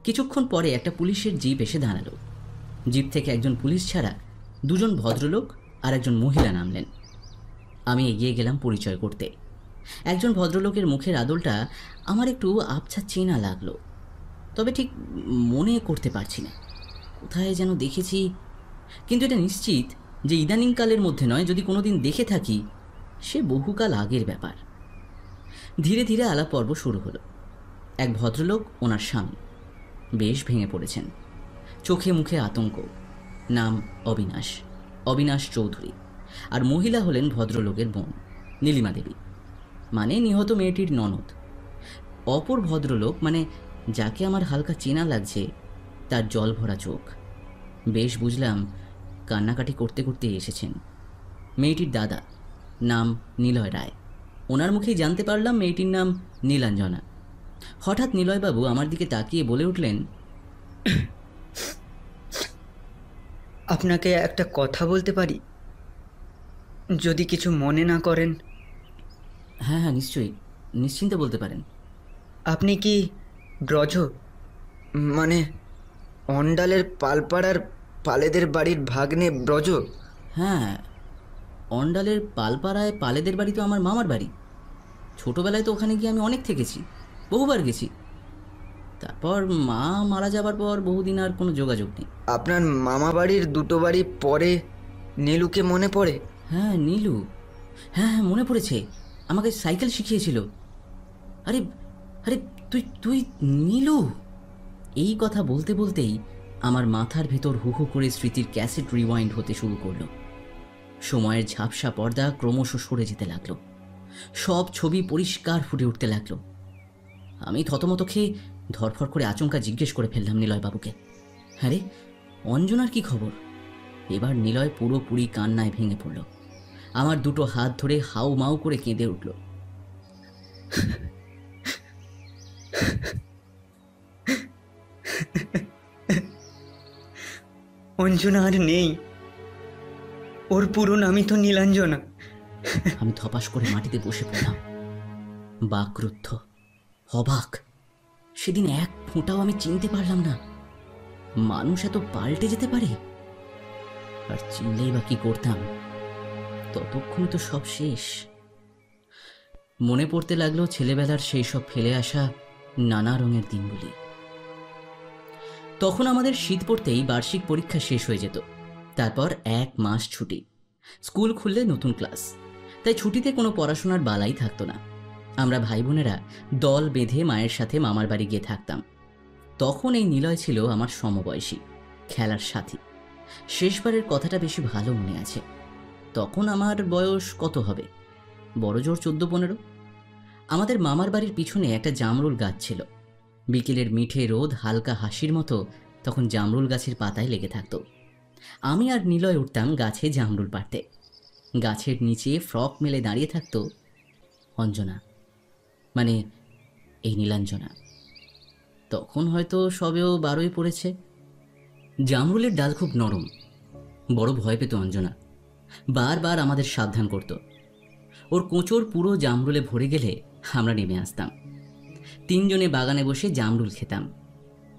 কিছুক্ষণ পরে একটা পুলিশের জিপ এসে দাঁড়ালো। জিপ থেকে একজন পুলিশ ছাড়া দুজন ভদ্রলোক আর একজন মহিলা নামলেন। আমি এগিয়ে গেলাম পরিচয় করতে। একজন ভদ্রলোকের মুখের আদলটা আমার একটু আবছা চেনা লাগলো, তবে ঠিক মনে করতে পারছি না। কোথায় যেন দেখেছি, কিন্তু এটা নিশ্চিত যে ইদানিংকালের মধ্যে নয়। যদি কোনোদিন দেখে থাকি, সে বহুকাল আগের ব্যাপার। ধীরে ধীরে আলাপ পর্ব শুরু হলো। এক ভদ্রলোক, ওনার স্বামী, বেশ ভেঙে পড়েছেন, চোখে মুখে আতঙ্ক। নাম অবিনাশ চৌধুরী। আর মহিলা হলেন ভদ্রলোকের বোন, নীলিমা দেবী, মানে নিহত মেয়েটির ননদ। অপর ভদ্রলোক, মানে যাকে আমার হালকা চেনা লাগছে, তার জল ভরা চোখ। বেশ বুঝলাম কান্নাকাটি করতে করতে এসেছেন। মেয়েটির দাদা, নাম নিলয় রায়। ওনার মুখেই জানতে পারলাম মেয়েটির নাম নীলাঞ্জনা। হঠাৎ নিলয়বাবু আমার দিকে তাকিয়ে বলে উঠলেন, আপনাকে একটা কথা বলতে পারি, যদি কিছু মনে না করেন? হ্যাঁ হ্যাঁ, নিশ্চয়ই, নিশ্চিন্তে বলতে পারেন। আপনি কি ব্রজ, মানে অন্ডালের পালপাড়ার পালেদের বাড়ির ভাগ্নে ব্রজ? হ্যাঁ, অন্ডালের পালপাড়ায় পালেদের বাড়ি তো আমার মামার বাড়ি। ছোটোবেলায় তো ওখানে গিয়ে আমি অনেক থেকেছি, বহুবার গেছি। তারপর মা মারা যাবার পর বহুদিন আর কোনো যোগাযোগ নেই। আপনার মামা বাড়ির দুটো বাড়ি পরে নীলুকে মনে পড়ে? হ্যাঁ, নীলু, হ্যাঁ হ্যাঁ মনে পড়েছে, আমাকে সাইকেল শিখিয়েছিল। আরে আরে তুই তুই নীলু! এই কথা বলতে বলতেই আমার মাথার ভেতর হু হু করে স্মৃতির ক্যাসেট রিওয়াইন্ড হতে শুরু করলো। সময়ের ঝাপসা পর্দা ক্রমশ সরে যেতে লাগলো, সব ছবি পরিষ্কার ফুটে উঠতে লাগলো। আমি থতমত খেয়ে ধরফর করে আচমকা জিজ্ঞেস করে ফেললাম নিলয়বাবুকে, হ্যাঁ রে, অঞ্জনার কি খবর? এবার নিলয় পুরোপুরি কান্নায় ভেঙে পড়ল। আমার দুটো হাত ধরে হাউ মাউ করে কেঁদে উঠল। অঞ্জনা আর নেই, ওর পুরো নামই তো নীলাঞ্জনা। আমি ধপাস করে মাটিতে বসে পড়লাম, বাকরুদ্ধ, অবাক। সেদিন এক ফোঁটাও আমি চিনতে পারলাম না। মানুষ এত পাল্টে যেতে পারে? আর চিনলেই বা কি করতাম? ততক্ষণে তো সব শেষ। মনে পড়তে লাগলো ছেলেবেলার সেই সব ফেলে আসা নানা রঙের দিনগুলি। তখন আমাদের শীত পড়তেই বার্ষিক পরীক্ষা শেষ হয়ে যেত। তারপর 1 মাস ছুটি, স্কুল খুললে নতুন ক্লাস। তাই ছুটিতে কোনো পড়াশোনার বালাই থাকতো না। আমরা ভাই বোনেরা দল বেঁধে মায়ের সাথে মামার বাড়ি গিয়ে থাকতাম। তখন এই নিলয় ছিল আমার সমবয়সী, খেলার সাথী। শেষবারের কথাটা বেশি ভালো মনে আছে। তখন আমার বয়স কত হবে, বড় জোর 14-15। আমাদের মামার বাড়ির পিছনে একটা জামরুল গাছ ছিল। বিকেলের মিঠে রোদ হালকা হাসির মতো তখন জামরুল গাছের পাতায় লেগে থাকতো। আমি আর নিলয় উঠতাম গাছে জামরুল পাড়তে। গাছের নিচে ফ্রক মেলে দাঁড়িয়ে থাকতো অঞ্জনা, মানে এই নীলাঞ্জনা। তখন হয়তো সবেও 12ই পড়েছে। জামরুলের ডাল খুব নরম, বড় ভয় পেত অঞ্জনা। বারবার আমাদের সাবধান করত। ওর কোঁচড় পুরো জামরুলে ভরে গেলে আমরা নেমে আসতাম। 3 জনে বাগানে বসে জামরুল খেতাম।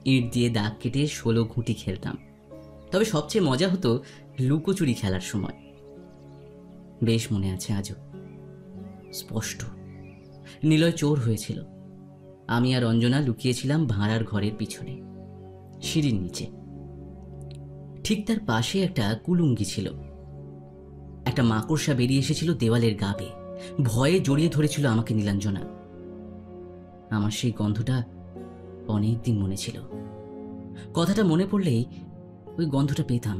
ইট দিয়ে দাগ কেটে 16 ঘুঁটি খেলতাম। তবে সবচেয়ে মজা হতো লুকোচুরি খেলার সময়। বেশ মনে আছে আজও, স্পষ্ট। নিলয় চোর হয়েছিল, আমি আর অঞ্জনা লুকিয়েছিলাম ভাড়ার ঘরের পিছনে, সিঁড়ির নিচে। ঠিক তার পাশে একটা কুলুঙ্গি ছিল। একটা মাকড়সা বেরিয়ে এসেছিল দেওয়ালের গা বেয়ে, ভয়ে জড়িয়ে ধরেছিল আমাকে নীলাঞ্জনা। আমার সেই গন্ধটা অনেক দিন মনে ছিল। কথাটা মনে পড়লেই ওই গন্ধটা পেতাম,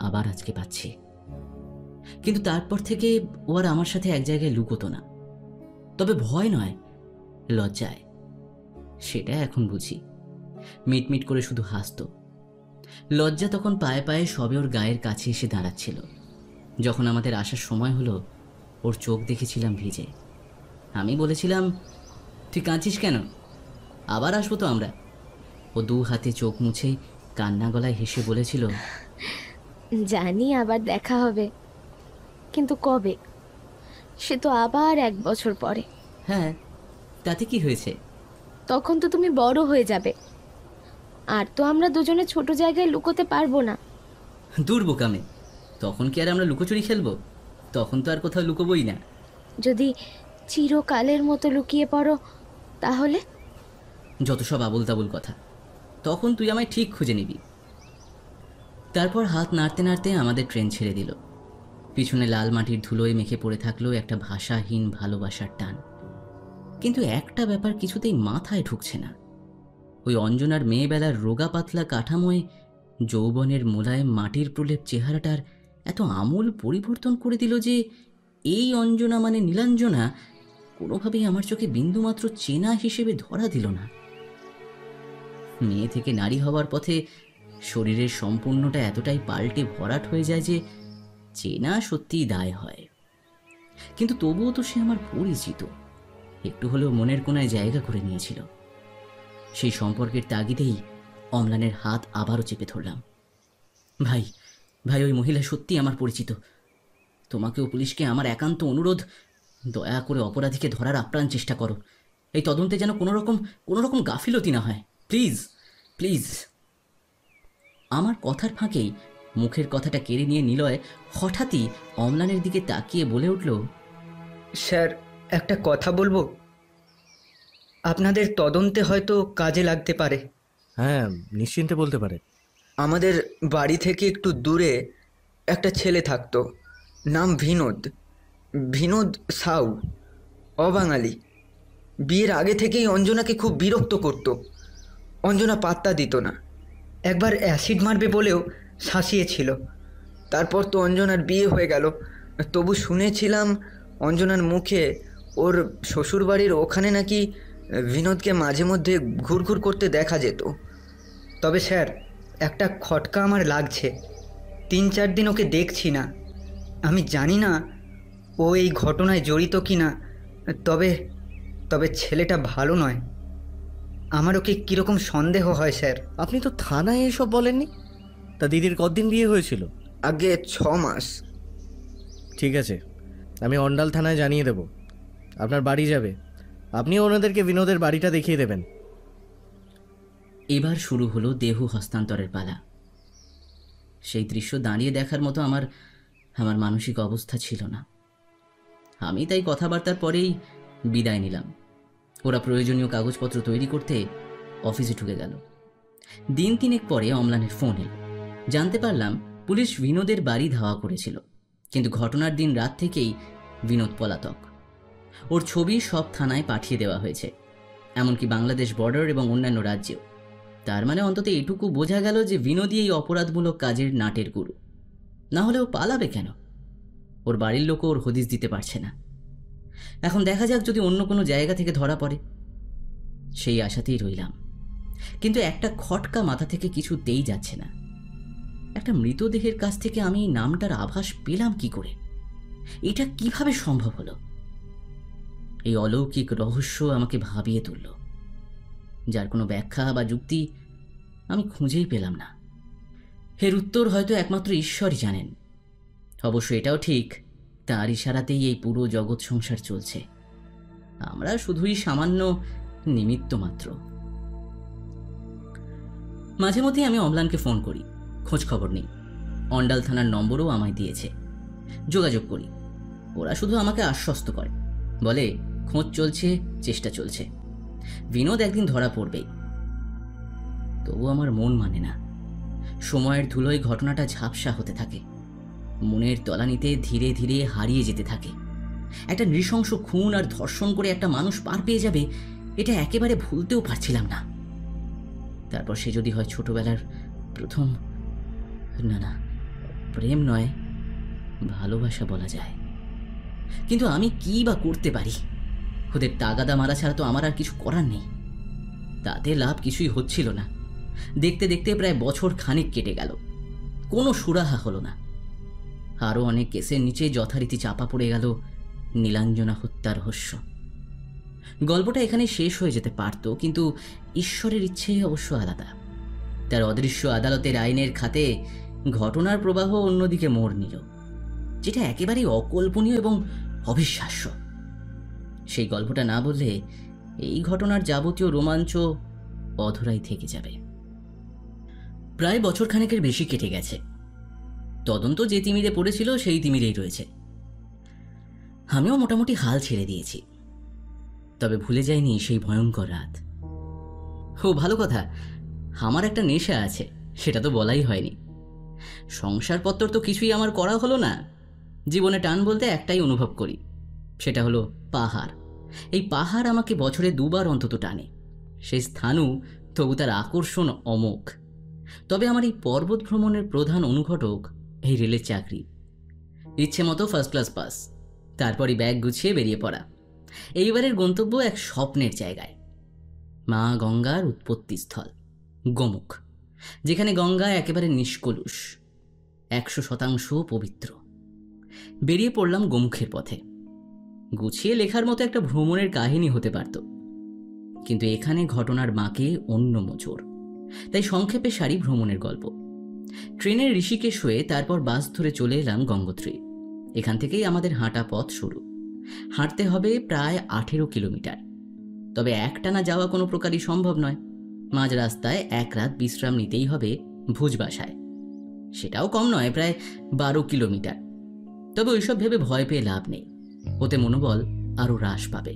আবার আজকে পাচ্ছি। কিন্তু তারপর থেকে ও আর আমার সাথে এক জায়গায় লুকোতো না। তবে ভয় নয়, লজ্জায়। সেটা এখন বুঝি। মিটমিট করে শুধু হাসতো। লজ্জা তখন পায়ে পায়ে সবে ওর গায়ের কাছে এসে দাঁড়াচ্ছিল। যখন আমাদের আসার সময় হলো, ওর চোখ দেখেছিলাম ভিজে। আমি বলেছিলাম, তুই কাঁদছিস কেন, আবার আসবো তো আমরা। ও 2 হাতে চোখ মুছে কান্না গলায় হেসে বলেছিল, জানি আবার দেখা হবে, কিন্তু কবে? সে তো আবার 1 বছর পরে। হ্যাঁ, তাতে কি হয়েছে? তখন তো তুমি বড় হয়ে যাবে, আর তো আমরা দুজনে ছোট জায়গায় লুকোতে পারবো না। দূর বোকামে, তখন কি আর আমরা লুকোচুরি খেলবো? তখন তো আর কোথাও লুকোবই না। যদি চিরকালের মতো লুকিয়ে পড়ো তাহলে? যত সব আবুল তাবুল কথা, তখন তুই আমায় ঠিক খুঁজে নিবি। তারপর হাত নাড়তে নাড়তে আমাদের ট্রেন ছেড়ে দিল। পিছনে লাল মাটির ধুলোয় মেখে পড়ে থাকলো একটা ভাষাহীন ভালোবাসার টান। কিন্তু একটা ব্যাপার কিছুতেই মাথায় ঢুকছে না। ওই অঞ্জনার মেয়েবেলার রোগা পাতলা কাঠামোয় যৌবনের মোলায়েম মাটির প্রলেপ চেহারাটার এত আমূল পরিবর্তন করে দিল যে এই অঞ্জনা মানে নীলাঞ্জনা কোনোভাবেই আমার চোখে বিন্দুমাত্র চেনা হিসেবে ধরা দিল না। মেয়ে থেকে নারী হওয়ার পথে শরীরের সম্পূর্ণটা এতটাই পাল্টে ভরাট হয়ে যায় যে চেনা সত্যিই দায় হয়। কিন্তু তবুও তো সে আমার পরিচিত, একটু হলেও মনের কোনায় জায়গা করে নিয়েছিল। সেই সম্পর্কের তাগিদেই অম্লানের হাত আবারও চেপে ধরলাম। ভাই ভাই, ওই মহিলা সত্যি আমার পরিচিত। তোমাকে ও পুলিশকে আমার একান্ত অনুরোধ, দয়া করে অপরাধীকে ধরার আপ্রাণ চেষ্টা করো। এই তদন্তে যেন কোনো রকম গাফিলতি না হয়, প্লিজ প্লিজ। আমার কথার ফাঁকেই মুখের কথাটা কেড়ে নিয়ে নিলয় হঠাৎই অম্লানের দিকে তাকিয়ে বলে উঠল, স্যার, একটা কথা বলবো? আপনাদের তদন্তে হয়তো কাজে লাগতে পারে। হ্যাঁ, নিশ্চিন্তে বলতে পারে। আমাদের বাড়ি থেকে একটু দূরে একটা ছেলে থাকতো, নাম বিনোদ সাউ, অবাঙালি। বিয়ের আগে থেকেই অঞ্জনাকে খুব বিরক্ত করত। অঞ্জনা পাত্তা দিত না, একবার অ্যাসিড মারবে বলেও শাসিয়েছিল। তারপর তো অঞ্জনার বিয়ে হয়ে গেল। তবু শুনেছিলাম অঞ্জনার মুখে ওর শ্বশুরবাড়ির ওখানে নাকি বিনোদকে মাঝে মধ্যে ঘুরঘুর করতে দেখা যেত। তবে স্যার, একটা খটকা আমার লাগছে। 3-4 দিন ওকে দেখছি না। আমি জানি না ও এই ঘটনায় জড়িত কি না, তবে ছেলেটা ভালো নয়। আমার ওকে কীরকম সন্দেহ হয় স্যার। আপনি তো থানায় এসব বলেননি। তা দিদির কতদিন বিয়ে হয়েছিল? আগে 6 মাস। ঠিক আছে, আমি অন্ডাল থানায় জানিয়ে দেব। আপনার বাড়ি যাবে, আপনিও ওনাদেরকে বিনোদের বাড়িটা দেখিয়ে দেবেন। এবার শুরু হলো দেহ হস্তান্তরের পালা। সেই দৃশ্য দাঁড়িয়ে দেখার মতো আমার মানসিক অবস্থা ছিল না। আমি তাই কথাবার্তার পরেই বিদায় নিলাম। ওরা প্রয়োজনীয় কাগজপত্র তৈরি করতে অফিসে ঢুকে গেল। দিন 3 পরে অম্লানের ফোন এলো। জানতে পারলাম পুলিশ বিনোদের বাড়ি ধাওয়া করেছিল, কিন্তু ঘটনার দিন রাত থেকেই বিনোদ পলাতক। ওর ছবি সব থানায় পাঠিয়ে দেওয়া হয়েছে, এমনকি বাংলাদেশ বর্ডার এবং অন্যান্য রাজ্যেও। তার মানে অন্তত এটুকু বোঝা গেল যে বিনোদই এই অপরাধমূলক কাজের নাটের গুরু। না হলে ও পালাবে কেন? ওর বাড়ির লোকও ওর হদিস দিতে পারছে না। এখন দেখা যাক যদি অন্য কোনো জায়গা থেকে ধরা পড়ে, সেই আশাতেই রইলাম। কিন্তু একটা খটকা মাথা থেকে কিছুতেই যাচ্ছে না। একটা মৃতদেহের কাছ থেকে আমি নামটার আভাস পেলাম কি করে? এটা কিভাবে সম্ভব হলো? এই অলৌকিক রহস্য আমাকে ভাবিয়ে তুলল, যার কোনো ব্যাখ্যা বা যুক্তি আমি খুঁজেই পেলাম না। এর উত্তর হয়তো একমাত্র ঈশ্বরই জানেন। অবশ্য এটাও ঠিক, তার ইশারাতেই এই পুরো জগৎ সংসার চলছে। আমরা শুধুই সামান্য নিমিত্ত মাত্র। মাঝে মধ্যে আমি অম্লানকে ফোন করি, খোঁজ খবর নেই। অন্ডাল থানার নম্বরও আমায় দিয়েছে, যোগাযোগ করি। ওরা শুধু আমাকে আশ্বস্ত করে, বলে খোঁজ চলছে, চেষ্টা চলছে, বিনোদ একদিন ধরা পড়বেই। তবু আমার মন মানে না। সময়ের ধুলোয় ঘটনাটা ঝাপসা হতে থাকে, মনের তলানিতে ধীরে ধীরে হারিয়ে যেতে থাকে। একটা নৃশংস খুন আর ধর্ষণ করে একটা মানুষ পার পেয়ে যাবে, এটা একেবারে ভুলতেও পারছিলাম না। তারপর সে যদি হয় ছোটবেলার প্রথম, না প্রেম নয়, ভালোবাসা বলা যায়। কিন্তু আমি কি বা করতে পারি? ওদের তাগাদা মারা ছাড়া তো আমার আর কিছু করার নেই। তাতে লাভ কিছুই হচ্ছিল না। দেখতে দেখতে প্রায় বছর খানিক কেটে গেল, কোনো সুরাহা হলো না। আরও অনেক কেসের নিচে যথারীতি চাপা পড়ে গেল নীলাঞ্জনা হত্যার রহস্য। গল্পটা এখানে শেষ হয়ে যেতে পারত, কিন্তু ঈশ্বরের ইচ্ছেই অবশ্য আলাদা। তার অদৃশ্য আদালতের আইনের খাতে ঘটনার প্রবাহ অন্যদিকে মোড় নিল, যেটা একেবারেই অকল্পনীয় এবং অবিশ্বাস্য। সেই গল্পটা না বললে এই ঘটনার যাবতীয় রোমাঞ্চ অধরাই থেকে যাবে। প্রায় বছরখানেকের বেশি কেটে গেছে। তদন্ত যে তিমিরে পড়েছিল সেই তিমিরেই রয়েছে। আমিও মোটামুটি হাল ছেড়ে দিয়েছি, তবে ভুলে যাইনি সেই ভয়ঙ্কর রাত। ও ভালো কথা, আমার একটা নেশা আছে, সেটা তো বলাই হয়নি। সংসারপত্র তো কিছুই আমার করা হলো না। জীবনে টান বলতে একটাই অনুভব করি, সেটা হলো পাহাড়। এই পাহাড় আমাকে বছরে 2 বার অন্তত টানে। সেই স্থানও তবু তার আকর্ষণ অমোঘ। তবে আমার এই পর্বত ভ্রমণের প্রধান অনুঘটক এই রেলের চাকরি। ইচ্ছে মতো ফার্স্ট ক্লাস পাস, তারপরই ব্যাগ গুছিয়ে বেরিয়ে পড়া। এইবারের গন্তব্য এক স্বপ্নের জায়গায়, মা গঙ্গার উৎপত্তিস্থল গোমুখ, যেখানে গঙ্গা একেবারে নিষ্কলুষ, 100% পবিত্র। বেরিয়ে পড়লাম গোমুখের পথে। গুছিয়ে লেখার মতো একটা ভ্রমণের কাহিনী হতে পারত, কিন্তু এখানে ঘটনার মাকে অন্য মোচড়। তাই সংক্ষেপে সারি ভ্রমণের গল্প। ট্রেনের ঋষিকেশ হয়ে তারপর বাস ধরে চলে এলাম গঙ্গোত্রী। এখান থেকেই আমাদের হাঁটা পথ শুরু। হাঁটতে হবে প্রায় 18 কিলোমিটার। তবে একটানা যাওয়া কোনো প্রকারই সম্ভব নয়। মাঝ রাস্তায় 1 রাত বিশ্রাম নিতেই হবে ভুজবাসায়। সেটাও কম নয়, প্রায় 12 কিলোমিটার। তবে ওইসব ভেবে ভয় পেয়ে লাভ নেই, ওতে মনোবল আরও হ্রাস পাবে।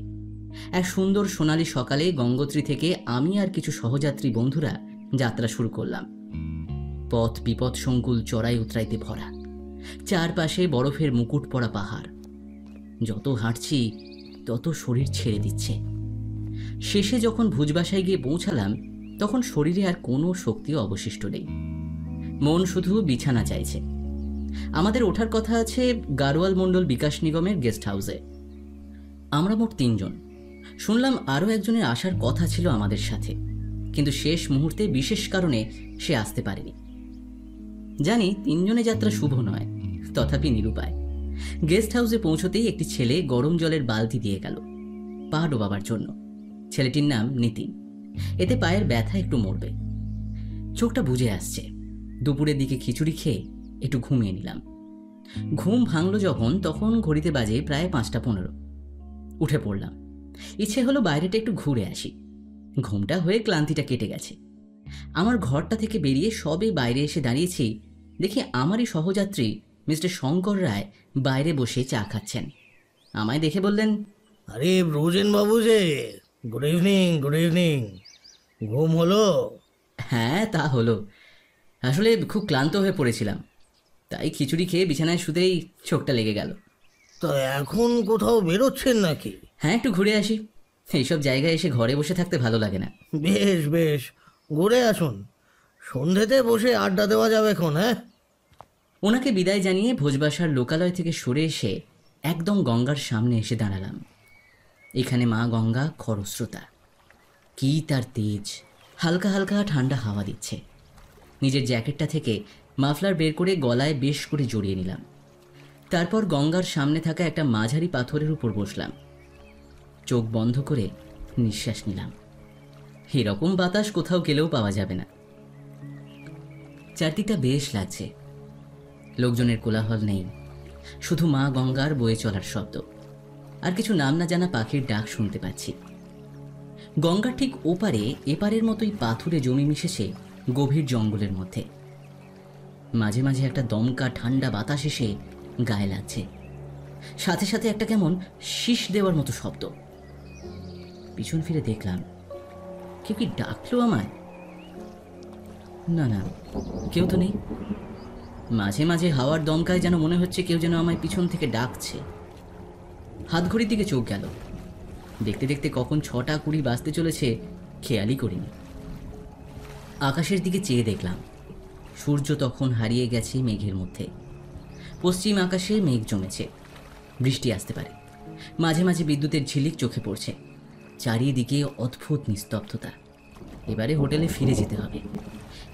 এক সুন্দর সোনালী সকালে গঙ্গোত্রী থেকে আমি আর কিছু সহযাত্রী বন্ধুরা যাত্রা শুরু করলাম। পথ বিপদ সংকুল চড়াই উতরাইতে ভরা, চারপাশে বরফের মুকুট পড়া পাহাড়। যত হাঁটছি তত শরীর ছেড়ে দিচ্ছে। শেষে যখন ভুজবাসায় গিয়ে পৌঁছালাম, তখন শরীরে আর কোনো শক্তি অবশিষ্ট নেই। মন শুধু বিছানা চাইছে। আমাদের ওঠার কথা আছে গাড়োয়াল মণ্ডল বিকাশ নিগমের গেস্ট হাউসে। আমরা মোট 3 জন। শুনলাম আরও একজনের আসার কথা ছিল আমাদের সাথে, কিন্তু শেষ মুহূর্তে বিশেষ কারণে সে আসতে পারেনি। জানি 3 জনে যাত্রা শুভ নয়, তথাপি নিরুপায়। গেস্ট হাউসে পৌঁছতেই একটি ছেলে গরম জলের বালতি দিয়ে গেল পা ডোবাবার জন্য। ছেলেটির নাম নিতিন। এতে পায়ের ব্যথা একটু মরবে। চোখটা বুজে আসছে। দুপুরের দিকে খিচুড়ি খেয়ে একটু ঘুমিয়ে নিলাম। ঘুম ভাঙল যখন, তখন ঘড়িতে বাজে প্রায় 5:15। উঠে পড়লাম। ইচ্ছে হলো বাইরেটা একটু ঘুরে আসি। ঘুমটা হয়ে ক্লান্তিটা কেটে গেছে। আমার ঘরটা থেকে বেরিয়ে সবে বাইরে এসে দাঁড়িয়েছি, দেখি আমারই সহযাত্রী মিস্টার শঙ্কর রায় বাইরে বসে চা খাচ্ছেন। আমায় দেখে বললেন, আরে ব্রোজেন বাবু যে, গুড ইভিনিং। Good evening. ঘুম হলো? হ্যাঁ, তা হলো। আসলে খুব ক্লান্ত হয়ে পড়েছিলাম, তাই খিচুড়ি খেয়ে বিছানায় শুতেই চোখটা লেগে গেল। তো এখন কোথাও বেরোচ্ছেন নাকি? হ্যাঁ, একটু ঘুরে আসি। এইসব জায়গায় এসে ঘরে বসে থাকতে ভালো লাগে না। বেশ বেশ, ঘুরে আসুন। সন্ধেতে বসে আড্ডা দেওয়া যাবে এখন। হ্যাঁ। ওনাকে বিদায় জানিয়ে ভোজবাসার লোকালয় থেকে সরে এসে একদম গঙ্গার সামনে এসে দাঁড়ালাম। এখানে মা গঙ্গা খরস্রোতা, কি তার তেজ! হালকা হালকা ঠান্ডা হাওয়া দিচ্ছে। নিজের জ্যাকেটটা থেকে মাফলার বের করে গলায় বেশ করে জড়িয়ে নিলাম। তারপর গঙ্গার সামনে থাকা একটা মাঝারি পাথরের উপর বসলাম। চোখ বন্ধ করে নিঃশ্বাস নিলাম। এরকম বাতাস কোথাও গেলেও পাওয়া যাবে না। চারদিকটা বেশ লাগছে। লোকজনের কোলাহল নেই, শুধু মা গঙ্গার বয়ে চলার শব্দ আর কিছু নাম না জানা পাখির ডাক শুনতে পাচ্ছি। গঙ্গার ঠিক ওপারে এপারের মতোই পাথুরে জমি মিশেছে গভীর জঙ্গলের মধ্যে। মাঝে মাঝে একটা দমকা ঠান্ডা বাতাস এসে গায়ে লাগছে, সাথে সাথে একটা কেমন শীষ দেওয়ার মতো শব্দ। পিছন ফিরে দেখলাম, কেউ কি ডাকলো আমায়? না না, কেউ তো নেই। মাঝে মাঝে হাওয়ার দমকায় যেন মনে হচ্ছে কেউ যেন আমায় পিছন থেকে ডাকছে। হাত ঘড়ির দিকে চোখ গেল। দেখতে দেখতে কখন 6:20 বাজতে চলেছে খেয়ালই করিনি। আকাশের দিকে চেয়ে দেখলাম, সূর্য তখন হারিয়ে গেছে মেঘের মধ্যে। পশ্চিম আকাশে মেঘ জমেছে, বৃষ্টি আসতে পারে। মাঝে মাঝে বিদ্যুতের ঝিলিক চোখে পড়ছে। চারিদিকে অদ্ভুত নিস্তব্ধতা। এবারে হোটেলে ফিরে যেতে হবে।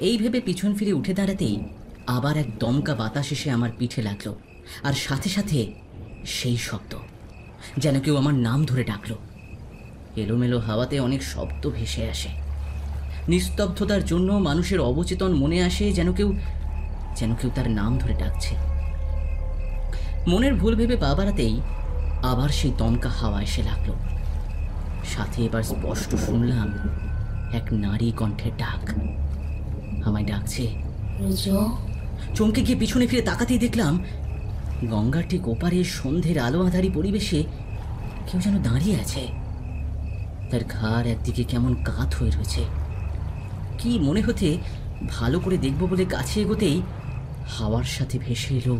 এই ভেবে পিছন ফিরে উঠে দাঁড়াতেই আবার এক দমকা বাতাস এসে আমার পিঠে লাগলো, আর সাথে সাথে সেই শব্দ। যেন কেউ আমার নাম ধরে ডাকলো। এলোমেলো হাওয়াতে অনেক শব্দ ভেসে আসে। নিস্তব্ধতার জন্য মানুষের অবচেতন মনে আসে যেন কেউ তার নাম ধরে ডাকছে। মনের ভুল ভেবে পা বাড়াতেই আবার সেই দমকা হাওয়া এসে লাগলো। সাথে এবার স্পষ্ট শুনলাম এক নারী কণ্ঠের ডাক। আমায় ডাকছে। চমকে গিয়ে পিছনে ফিরে তাকাতেই দেখলাম গঙ্গার ঠিক ওপারে সন্ধ্যের আলো আঁধারি পরিবেশে কেউ যেন দাঁড়িয়ে আছে। তার ঘাড় একদিকে কেমন কাত হয়ে রয়েছে। কি মনে হতে ভালো করে দেখব বলে কাছে এগোতেই হাওয়ার সাথে ভেসে এলো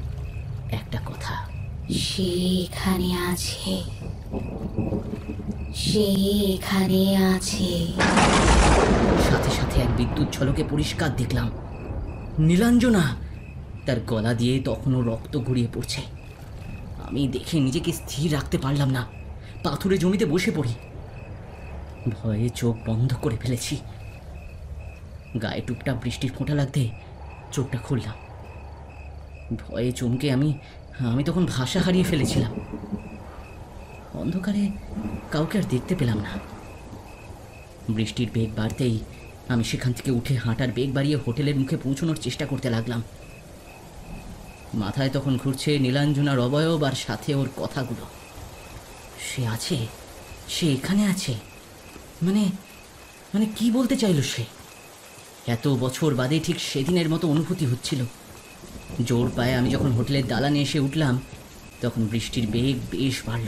একটা কথা, সে এখানে আছে, সে এখানে আছে। সাথে সাথে এক বিদ্যুৎ ঝলকে পরিষ্কার দেখলাম নীলাঞ্জনা। তার গলা দিয়ে তখনও রক্ত গড়িয়ে পড়ছে। আমি দেখে নিজেকে স্থির রাখতে পারলাম না, পাথুরে জমিতে বসে পড়ি। ভয়ে চোখ বন্ধ করে ফেলেছি। গায়ে টুকটাক বৃষ্টির ফোঁটা লাগতে চোখটা খুললাম। ভয়ে চমকে আমি তখন ভাষা হারিয়ে ফেলেছিলাম। অন্ধকারে কাউকে আর দেখতে পেলাম না। বৃষ্টির বেগ বাড়তেই আমি সেখান থেকে উঠে হাঁটার বেগ বাড়িয়ে হোটেলের মুখে পৌঁছানোর চেষ্টা করতে লাগলাম। মাথায় তখন ঘুরছে নীলাঞ্জনার অবয়ব আর সাথে ওর কথাগুলো। সে আছে, সে এখানে আছে, মানে কি বলতে চাইল সে? এত বছর বাদে ঠিক সেদিনের মতো অনুভূতি হচ্ছিল। জোর পায়ে আমি যখন হোটেলের দালানে এসে উঠলাম তখন বৃষ্টির বেগ বেশ বাড়ল।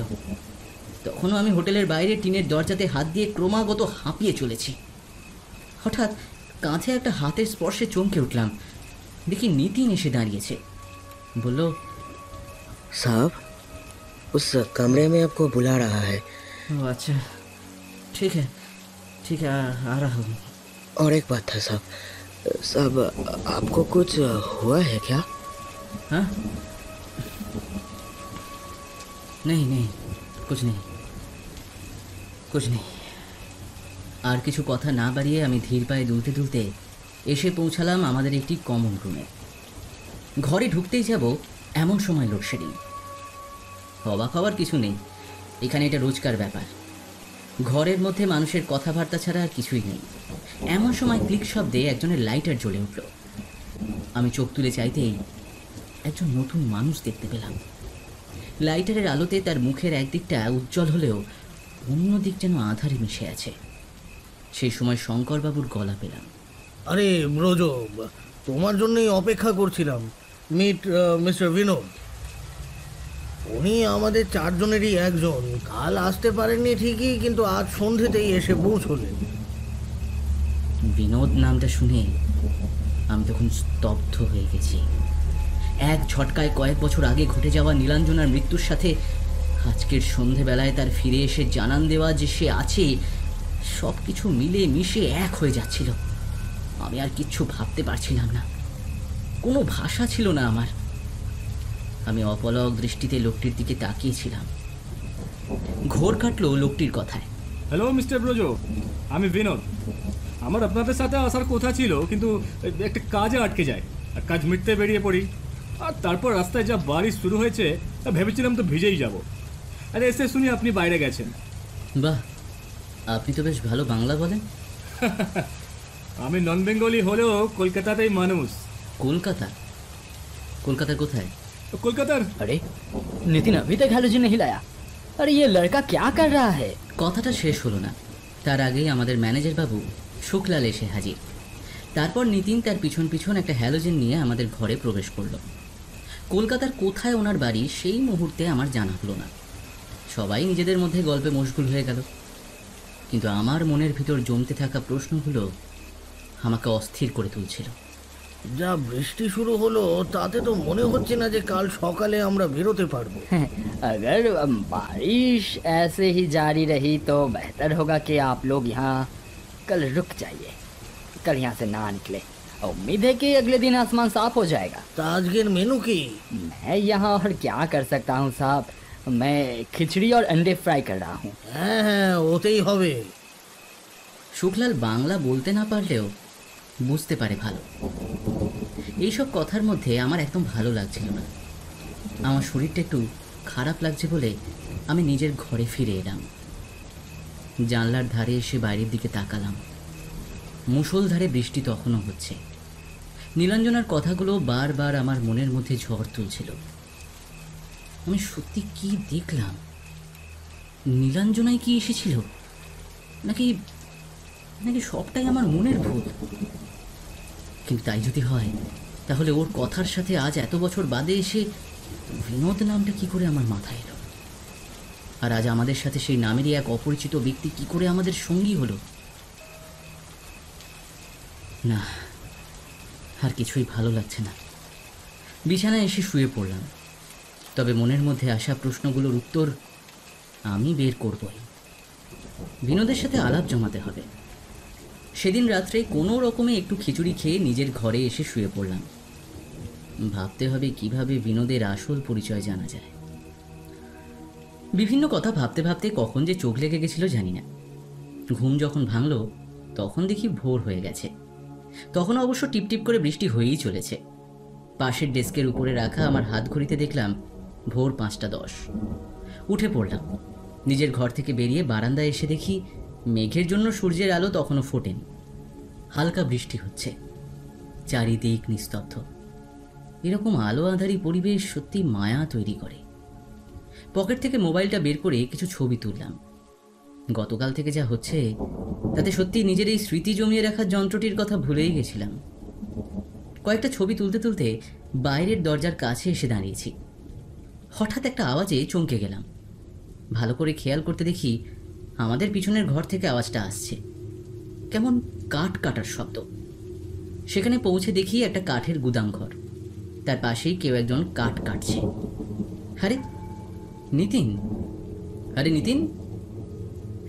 তখনও আমি হোটেলের বাইরে টিনের দরজাতে হাত দিয়ে ক্রমাগত হাঁপিয়ে চলেছি। হঠাৎ কাঁধে একটা হাতের স্পর্শে চমকে উঠলাম। দেখি নিতিন এসে দাঁড়িয়েছে। বলল, साहब उस कमरे में आपको बुला रहा है। ও আচ্ছা, ঠিক है आ रहा हूँ। और एक बात था साहब, साहब आपको कुछ हुआ है क्या? हाँ, नहीं कुछ नहीं। আর কিছু কথা না বাড়িয়ে আমি ধীর পায়ে দুলতে দুলতে এসে পৌঁছালাম আমাদের একটি কমন রুমে। ঘরে ঢুকতেই যাব এমন সময় লোডশেডিং। অবাক হওয়ার কিছু নেই, এখানে এটা রোজকার ব্যাপার। ঘরের মধ্যে মানুষের কথাবার্তা ছাড়া আর কিছুই নেই। এমন সময় ক্লিক শব্দে একজনের লাইটার জ্বলে উঠল। আমি চোখ তুলে চাইতেই একজন নতুন মানুষ দেখতে পেলাম। লাইটারের আলোতে তার মুখের একদিকটা উজ্জ্বল হলেও অন্য দিক যেন আধারে মিশে আছে। সেই সময় শঙ্করবাবুর গলা পেলাম। আরে ব্রজ, তোমার জন্যই অপেক্ষা করছিলাম। Meet mister Binod. উনি আমাদের চারজনেরই একজন। কাল আসতে পারেননি ঠিকই, কিন্তু আজ সন্ধ্যেতেই এসে পৌঁছলেন। বিনোদ নামটা শুনে আমি তখন স্তব্ধ হয়ে গেছি। এক ঝটকায় কয়েক বছর আগে ঘটে যাওয়া নীলাঞ্জনার মৃত্যুর সাথে আজকের সন্ধেবেলায় তার ফিরে এসে জানান দেওয়া যে সে আছে, সব কিছু মিলে মিশে এক হয়ে যাচ্ছিল। আমি আর কিচ্ছু ভাবতে পারছিলাম না, কোনো ভাষা ছিল না আমার। আমি অপলক দৃষ্টিতে লোকটির দিকে তাকিয়েছিলাম। ঘোর কাটলো লোকটির কথায়। হ্যালো মিস্টার ব্রজ, আমি বিনোদ। আমার আপনাদের সাথে আসার কথা ছিল, কিন্তু একটা কাজে আটকে যায় আর কাজ মিটতে বেরিয়ে পড়ি। আর তারপর রাস্তায় যা বারিশ শুরু হয়েছে, ভেবেছিলাম তো ভিজেই যাব। আরে এসে শুনি আপনি বাইরে গেছেন। বাহ, আপনি তো বেশ ভালো বাংলা বলেন। আমি নন বেঙ্গলি হলেও কলকাতাতেই মানুষ। কলকাতার কোথায়? কলকাতার। अरे नितिन अभी तक हैलोजन नहीं लाया। अरे ये लड़का क्या कर रहा है? কথাটা শেষ হলো না, তার আগেই আমাদের ম্যানেজার বাবু শুক্লাল এসে হাজির। তারপর নিতিন তার পিছন পিছন একটা হ্যালোজেন নিয়ে আমাদের ঘরে প্রবেশ করলো। কলকাতার কোথায় ওনার বাড়ি সেই মুহূর্তে আমার জানা হলো না। সবাই নিজেদের মধ্যে গল্পে মশগুল হয়ে গেল। কিন্তু আমার মনের ভিতর জমতে থাকা প্রশ্নগুলো আমাকে অস্থির করে তুলছিল। যা বৃষ্টি শুরু হলো তাতে তো মনে হচ্ছে না যে কাল সকালে আমরা বেরোতে পারবো। अगर बारिश ऐसे ही जारी रही तो बेहतर होगा कि आप लोग यहाँ कल रुक जाइए, कल यहाँ से ना निकले। उम्मीद है कि अगले दिन आसमान साफ हो जाएगा। তা আজকের মেনু কি? मैं यहाँ और क्या कर सकता हूँ साहब, मैं खिचड़ी और अंडे फ्राई कर रहा हूँ। হ্যাঁ হ্যাঁ, ওতেই হবে। শুক্লাল বাংলা বলতে না পারলেও বুঝতে পারে ভালো। এইসব কথার মধ্যে আমার একদম ভালো লাগছিল না। আমার শরীরটা একটু খারাপ লাগছে বলে আমি নিজের ঘরে ফিরে এলাম। জানলার ধারে এসে বাইরের দিকে তাকালাম। মুষলধারে বৃষ্টি তখনও হচ্ছে। নীলাঞ্জনার কথাগুলো বারবার আমার মনের মধ্যে ঝড় তুলছিল। আমি সত্যি কি দেখলাম? নীলাঞ্জনাই কি এসেছিল, নাকি নাকি সবটাই আমার মনের ভূত? কিন্তু তাই যদি হয়, তাহলে ওর কথার সাথে আজ এত বছর বাদে এসে বিনোদ নামটা কি করে আমার মাথায় এলো? আর আজ আমাদের সাথে সেই নামেরই এক অপরিচিত ব্যক্তি কি করে আমাদের সঙ্গী হলো? না, আর কিছুই ভালো লাগছে না। বিছানায় এসে শুয়ে পড়লাম। তবে মনের মধ্যে আসা প্রশ্নগুলোর উত্তর আমি বের করবই। বিনোদের সাথে আলাপ জমাতে হবে। সেদিন রাত্রে কোনো রকমে একটু খিচুড়ি খেয়ে নিজের ঘরে এসে শুয়ে পড়লাম। ভাবতে হবে কিভাবে বিনোদের আসল পরিচয় জানা যায়। বিভিন্ন কথা ভাবতে ভাবতে কখন যে চোখ লেগে গেছিল জানি না। ঘুম যখন ভাঙল তখন দেখি ভোর হয়ে গেছে। তখন অবশ্য টিপটিপ করে বৃষ্টি হয়েই চলেছে। পাশের ডেস্কের উপরে রাখা আমার হাত ঘড়িতে দেখলাম ভোর 5:10। উঠে পড়লাম। নিজের ঘর থেকে বেরিয়ে বারান্দায় এসে দেখি মেঘের জন্য সূর্যের আলো তখনও ফোটেনি। হালকা বৃষ্টি হচ্ছে, চারিদিক নিস্তব্ধ। এরকম আলো আঁধারি পরিবেশ সত্যি মায়া তৈরি করে। পকেট থেকে মোবাইলটা বের করে কিছু ছবি তুললাম। গতকাল থেকে যা হচ্ছে তাতে সত্যি নিজের এই স্মৃতি জমিয়ে রাখার যন্ত্রটির কথা ভুলেই গেছিলাম। কয়েকটা ছবি তুলতে তুলতে বাইরের দরজার কাছে এসে দাঁড়িয়েছি। হঠাৎ একটা আওয়াজে চমকে গেলাম। ভালো করে খেয়াল করতে দেখি আমাদের পিছনের ঘর থেকে আওয়াজটা আসছে, কেমন কাঠ কাটার শব্দ। সেখানে পৌঁছে দেখি একটা কাঠের গুদাম ঘর, তার পাশেই কেউ একজন কাঠ কাটছে। আরে নিতিন! আরে নিতিন,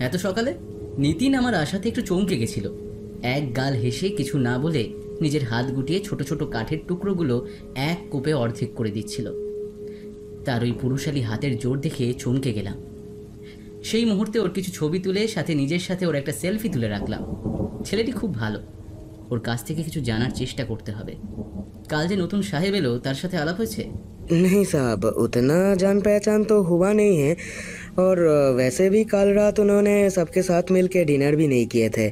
এত সকালে? নিতিন আমার আশাতে একটু চমকে গেছিল। এক গাল হেসে কিছু না বলে নিজের হাত গুটিয়ে ছোট ছোট কাঠের টুকরোগুলো এক কোপে অর্ধেক করে দিচ্ছিল। তার ওই পুরুষালী হাতের জোর দেখে চমকে গেলাম। সেই মুহূর্তে ওর কিছু ছবি তুলে সাথে নিজের সাথে ওর একটা সেলফি তুলে রাখলাম। ছেলেটি খুব ভালো, ওর কাছ থেকে কিছু জানার চেষ্টা করতে হবে। কাল যে নতুন সাহেব এলো তার সাথে আলাপ হয়েছে? नहीं साहब, उतना जान पहचान तो हुआ नहीं है। और वैसे भी कल रात उन्होंने सबके साथ मिल के डिनर भी नहीं किए थे।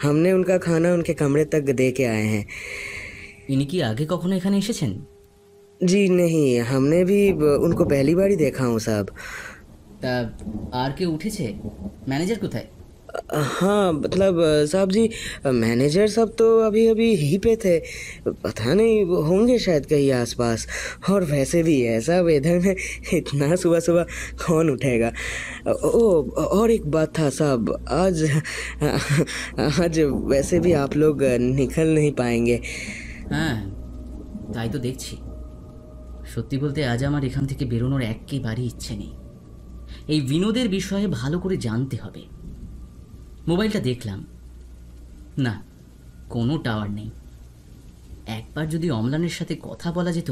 हमने उनका खाना उनके कमरे तक दे के आए हैं। इन्हीं की आगे कखनो एखाने एसेছেন? जी नहीं, हमने भी उनको पहली बार ही देखा हूँ साहब। তা আর কে উঠেছে? ম্যানেজার কোথায়? हाँ मतलब साहब जी, मैनेजर सब तो अभी अभी ही पे थे। पता नहीं वो होंगे शायद कहीं आसपास। और वैसे भी ऐसा वेदर में इतना सुबह सुबह कौन उठेगा। ओ, और एक बात था साहब, आज वैसे भी आप लोग निकल नहीं पाएंगे। হ্যাঁ, তাই তো দেখছি। সত্যি বলতে আজ আমার এখান থেকে বেরোনোর একেবারেই ইচ্ছে নেই। এই বিনোদের বিষয়ে ভালো করে জানতে হবে। মোবাইলটা দেখলাম, না, কোনো টাওয়ার নেই। একবার যদি অম্লানের সাথে কথা বলা যেত।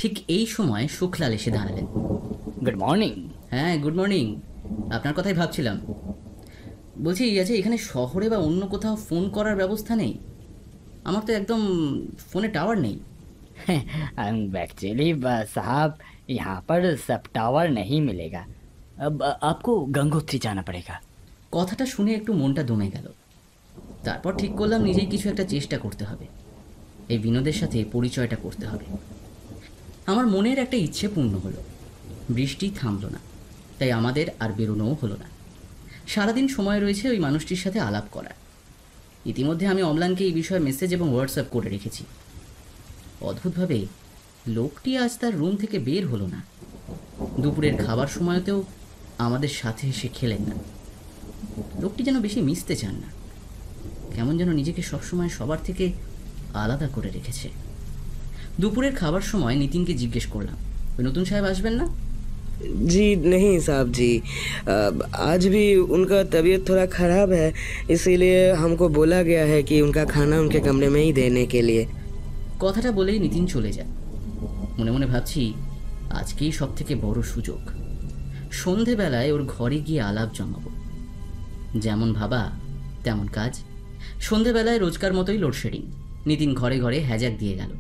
ঠিক এই সময় সুখলাল এসে দাঁড়ালেন। Good morning. হ্যাঁ, গুড মর্নিং। আপনার কথাই ভাবছিলাম। বলছি, আচ্ছা এখানে শহরে বা অন্য কোথাও ফোন করার ব্যবস্থা নেই? আমার তো একদম ফোনে টাওয়ার নেই। एक्चुअली साहब, यहाँ पर सब टावर नहीं मिलेगा। अब आपको गंगोत्री जाना पड़ेगा। কথাটা শুনে একটু মনটা দমে গেল। তারপর ঠিক করলাম নিজেই কিছু একটা চেষ্টা করতে হবে। এই বিনোদের সাথে পরিচয়টা করতে হবে। আমার মনের একটা ইচ্ছে পূর্ণ হলো। বৃষ্টি থামলো না, তাই আমাদের আর বেরোনোও হলো না। সারাদিন সময় রয়েছে ওই মানুষটির সাথে আলাপ করার। ইতিমধ্যে আমি অম্লানকে এই বিষয়ে মেসেজ এবং হোয়াটসঅ্যাপ করে রেখেছি। অদ্ভুতভাবে লোকটি আজ তার রুম থেকে বের হলো না। দুপুরের খাবার সময়তেও আমাদের সাথে এসে খেলেন না। লোকটি যেন বেশি মিশতে চান না, কেমন যেন নিজেকে সবসময় সবার থেকে আলাদা করে রেখেছে। দুপুরের খাবার সময় নিতিনকে জিজ্ঞেস করলাম, ওই নতুন সাহেব আসবেন না? जी नहीं साहब जी, आज भी उनका तबीयत थोड़ा ख़राब है, इसीलिए हमको बोला गया है कि उनका खाना उनके कमरे में ही देने के लिए। কথাটা বলেই নিতিন চলে যায়। মনে মনে ভাবছি আজকেই সব থেকে বড় সুযোগ। সন্ধেবেলায় ওর ঘরে গিয়ে আলাপ জমাবো। যেমন ভাবা তেমন কাজ। সন্ধেবেলায় রোজকার মতোই লোডশেডিং। নিতিন ঘরে ঘরে হ্যাজাক দিয়ে গেল।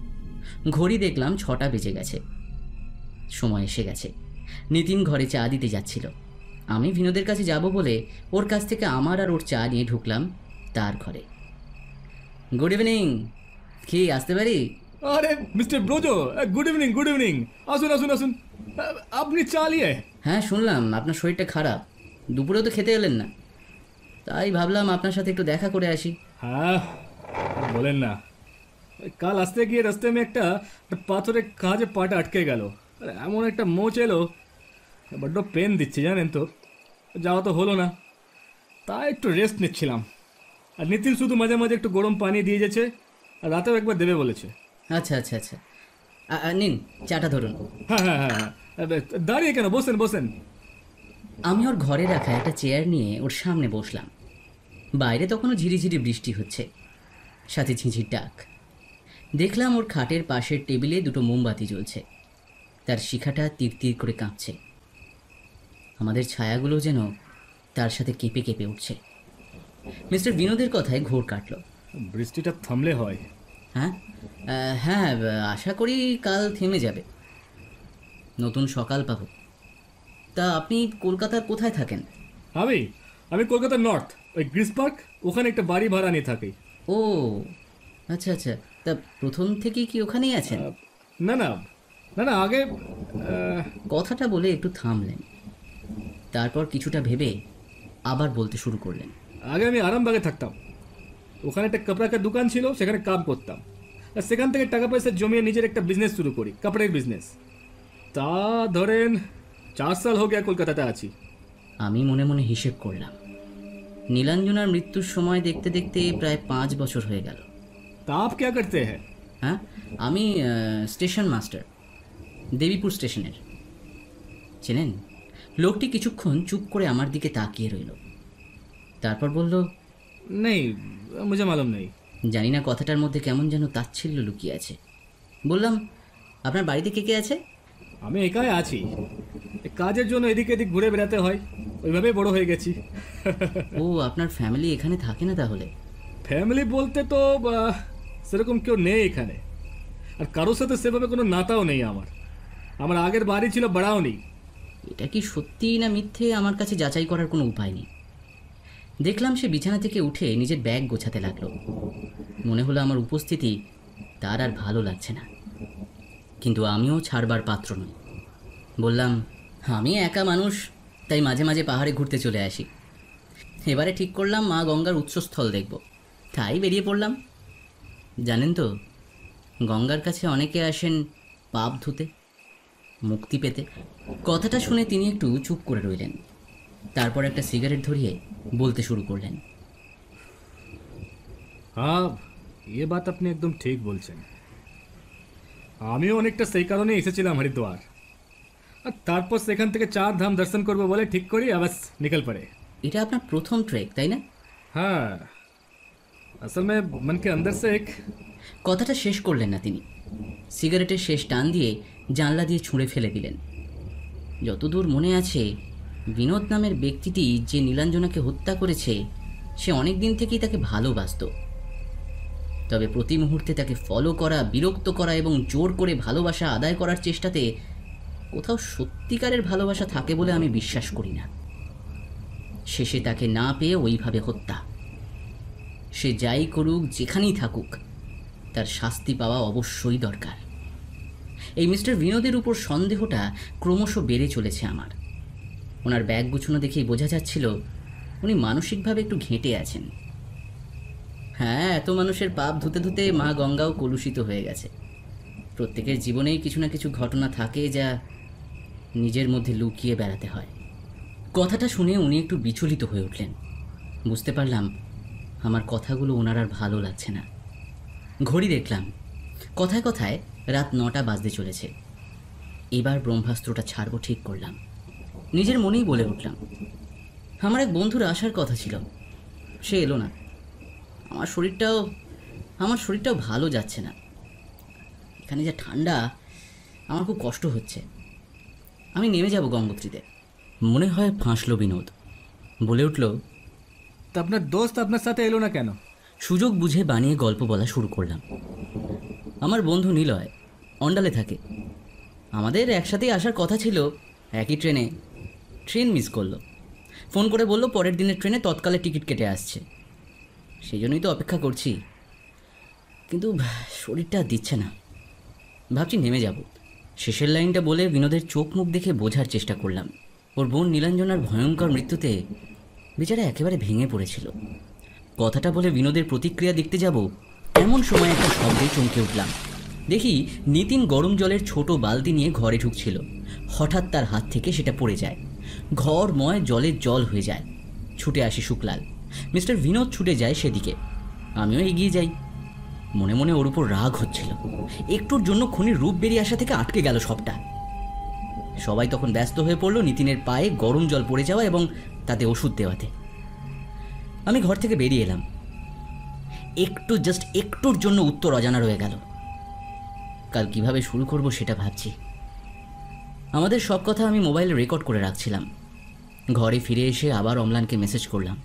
ঘড়ি দেখলাম 6টা বেজে গেছে। সময় এসে গেছে। নিতিন ঘরে চা দিতে যাচ্ছিল। আমি বিনোদের কাছে যাব বলে ওর কাছ থেকে আমার আর ওর চা নিয়ে ঢুকলাম তার ঘরে। গুড ইভিনিং, কি আসতে পারি? আরে mister Brojo, good evening, good evening. আসুন আসুন আসুন। আপনি চা নিয়ে? হ্যাঁ, শুনলাম আপনার শরীরটা খারাপ, দুপুরেও তো খেতে এলেন না, তাই ভাবলাম আপনার সাথে একটু দেখা করে আসি। হ্যাঁ, বলেন না। কাল আসতে গিয়ে রাস্তে में একটা পাথরের কাজে পাটা আটকে গেল। এমন একটা মোচ এলো, বড্ড পেন দিচ্ছে জানেন তো। যাওয়া তো হলো না, তাই একটু রেস্ট নিচ্ছিলাম। আর নিতিন শুধু মাঝে মাঝে একটু গরম পানি দিয়ে যেছে, আর রাতেও একবার দেবে বলেছে। আচ্ছা আচ্ছা আচ্ছা, নিন চাটা ধরুন। হ্যাঁ হ্যাঁ হ্যাঁ, দাঁড়িয়ে কেন, বসেন বসেন। আমি ওর ঘরে রাখা একটা চেয়ার নিয়ে ওর সামনে বসলাম। বাইরে তখনও ঝিরিঝিরি বৃষ্টি হচ্ছে, সাথে ঝিঁঝির ডাক। দেখলাম ওর খাটের পাশের টেবিলে দুটো মোমবাতি জ্বলছে, তার শিখাটা তীর তীর করে কাঁপছে। আমাদের ছায়াগুলো যেন তার সাথে কেঁপে কেঁপে উঠছে। মিস্টার বিনোদের কথায় ঘোর কাটল। বৃষ্টিটা থামলে হয়। হ্যাঁ হ্যাঁ, আশা করি কাল থেমে যাবে, নতুন সকাল পাবো। তা আপনি কলকাতার কোথায় থাকেন? আমি কলকাতার নর্থ, ওই গ্রিস পার্ক, ওখানে একটা বাড়ি ভাড়া নিয়ে থাকি। ও আচ্ছা আচ্ছা, তা প্রথম থেকেই কি ওখানেই আছেন? না না না না, আগে। কথাটা বলে একটু থামলেন, তারপর কিছুটা ভেবে আবার বলতে শুরু করলেন। আগে আমি আরামবাগে থাকতাম, ওখানে একটা কাপড়ার দোকান ছিল, সেখানে কাজ করতাম। আর সেখান থেকে টাকা পয়সা জমিয়ে নিজের একটা বিজনেস শুরু করি, কাপড়ের বিজনেস। তা ধরেন 4 সাল হয়ে গিয়া কলকাতাতে আছি। আমি মনে মনে হিসেব করলাম, নীলাঞ্জনার মৃত্যুর সময় দেখতে দেখতে প্রায় 5 বছর হয়ে গেল। তা আপ क्या करते हैं? হ্যাঁ, আমি স্টেশন মাস্টার, দেবীপুর স্টেশনের। চেনেন? লোকটি কিছুক্ষণ চুপ করে আমার দিকে তাকিয়ে রইল, তারপর বলল, নেই, মুঝে মালুম নেই। জানি না কথাটার মধ্যে কেমন যেন তাচ্ছিল্য লুকিয়ে আছে। বললাম, আপনার বাড়িতে কে কে আছে? আমি একাই আছি, কাজের জন্য এদিক এদিক ঘুরে বেড়াতে হয়, ওইভাবেই বড় হয়ে গেছি। ও, আপনার ফ্যামিলি এখানে থাকে না তাহলে? ফ্যামিলি বলতে তো সেরকম কেউ নেই এখানে, আর কারোর সাথে সেভাবে কোনো নাতাও নেই। আমার আগের বাড়ি ছিল বাড়াওনি। এটা কি সত্যি না মিথ্যে আমার কাছে যাচাই করার কোনো উপায় নেই। দেখলাম সে বিছানা থেকে উঠে নিজের ব্যাগ গোছাতে লাগলো। মনে হলো আমার উপস্থিতি তার আর ভালো লাগছে না, কিন্তু আমিও ছাড়বার পাত্র নই। বললাম, আমি একা মানুষ, তাই মাঝে মাঝে পাহাড়ে ঘুরতে চলে আসি। এবারে ঠিক করলাম মা গঙ্গার উৎসস্থল দেখব, তাই বেরিয়ে পড়লাম। জানেন তো, গঙ্গার কাছে অনেকে আসেন পাপ ধুতে, মুক্তি পেতে। কথাটা শুনে তিনি একটু চুপ করে রইলেন, তারপর একটা সিগারেট ধরিয়ে বলতে শুরু করলেন। হ্যাঁ, এ বাত আপনি একদম ঠিক বলছেন। আমিও অনেকটা সেই কারণে এসেছিলাম হরিদ্বার, আর তারপর সেখান থেকে 4 ধাম দর্শন করবো বলে ঠিক করি, আবার নিকল পড়ে। এটা আপনার প্রথম ট্রেক, তাই না? হ্যাঁ, আসল মে মন কে অন্দর সে এক। কথাটা শেষ করলেন না তিনি, সিগারেটের শেষ টান দিয়ে জানলা দিয়ে ছুঁড়ে ফেলে দিলেন। যতদূর মনে আছে, বিনোদ নামের ব্যক্তিটি যে নীলাঞ্জনাকে হত্যা করেছে, সে অনেক দিন থেকেই তাকে ভালোবাসত। তবে প্রতি মুহূর্তে তাকে ফলো করা, বিরক্ত করা এবং জোর করে ভালোবাসা আদায় করার চেষ্টাতে কোথাও সত্যিকারের ভালোবাসা থাকে বলে আমি বিশ্বাস করি না। শেষে তাকে না পেয়ে ওইভাবে হত্যা। সে যাই করুক, যেখানেই থাকুক, তার শাস্তি পাওয়া অবশ্যই দরকার। এই মিস্টার বিনোদের উপর সন্দেহটা ক্রমশ বেড়ে চলেছে আমার। ওনার ব্যাগ গুছানো দেখেই বোঝা যাচ্ছিল উনি মানসিকভাবে একটু ঘেঁটে আছেন। হ্যাঁ, এত মানুষের পাপ ধুতে ধুতে মা গঙ্গাও কলুষিত হয়ে গেছে। প্রত্যেকের জীবনেই কিছু না কিছু ঘটনা থাকে যা নিজের মধ্যে লুকিয়ে বেড়াতে হয়। কথাটা শুনে উনি একটু বিচলিত হয়ে উঠলেন। বুঝতে পারলাম আমার কথাগুলো ওনার আর ভালো লাগছে না। ঘড়ি দেখলাম, কথায় কথায় রাত 9টা বাজতে চলেছে। এবার ব্রহ্মাস্ত্রটা ছাড়বো ঠিক করলাম। নিজের মনেই বলে উঠলাম, আমার এক বন্ধুর আসার কথা ছিল, সে এলো না। আমার শরীরটাও ভালো যাচ্ছে না। এখানে যা ঠান্ডা, আমার খুব কষ্ট হচ্ছে। আমি নেমে যাব গঙ্গোত্রীতে। মনে হয় ফাঁসলো বিনোদ। বলে উঠল, তা আপনার দোস্ত আপনার সাথে এলো না কেন? সুযোগ বুঝে বানিয়ে গল্প বলা শুরু করলাম। আমার বন্ধু নিলয় অন্ডালে থাকে, আমাদের একসাথেই আসার কথা ছিল, একই ট্রেনে, ট্রেন মিস করলো, ফোন করে বললো পরের দিনের ট্রেনে তৎকালে টিকিট কেটে আসছে। সেই জন্যই তো অপেক্ষা করছি, কিন্তু শরীরটা দিচ্ছে না। ভাবছি নেমে যাব। শেষের লাইনটা বলে বিনোদের চোখ মুখ দেখে বোঝার চেষ্টা করলাম। ওর বোন নীলাঞ্জনার ভয়ঙ্কর মৃত্যুতে বেচারা একেবারে ভেঙে পড়েছিল। কথাটা বলে বিনোদের প্রতিক্রিয়া দেখতে যাব, এমন সময় একটা শব্দে চমকে উঠলাম। দেখি নিতিন গরম জলের ছোট বালতি নিয়ে ঘরে ঢুকছিল। হঠাৎ তার হাত থেকে সেটা পড়ে যায়, ঘরময় জলের জল হয়ে যায়। ছুটে আসে শুক্লাল, মিস্টার বিনোদ ছুটে যায় সেদিকে, আমিও এগিয়ে যাই। মনে মনে ওর উপর রাগ হচ্ছিল। একটুর জন্য খুনির রূপ বেরিয়ে আসা থেকে আটকে গেল সবটা। সবাই তখন ব্যস্ত হয়ে পড়ল নিতিনের পায়ে গরম জল পড়ে যাওয়া এবং তাতে ওষুধ দেওয়াতে। আমি ঘর থেকে বেরিয়ে এলাম। জাস্ট একটুর জন্য উত্তর অজানা রয়ে গেল। কাল কিভাবে শুরু করব সেটা ভাবছি। আমাদের সব কথা আমি মোবাইলে রেকর্ড করে রাখছিলাম। ঘরে ফিরে এসে আবার অম্লানকে মেসেজ করলাম।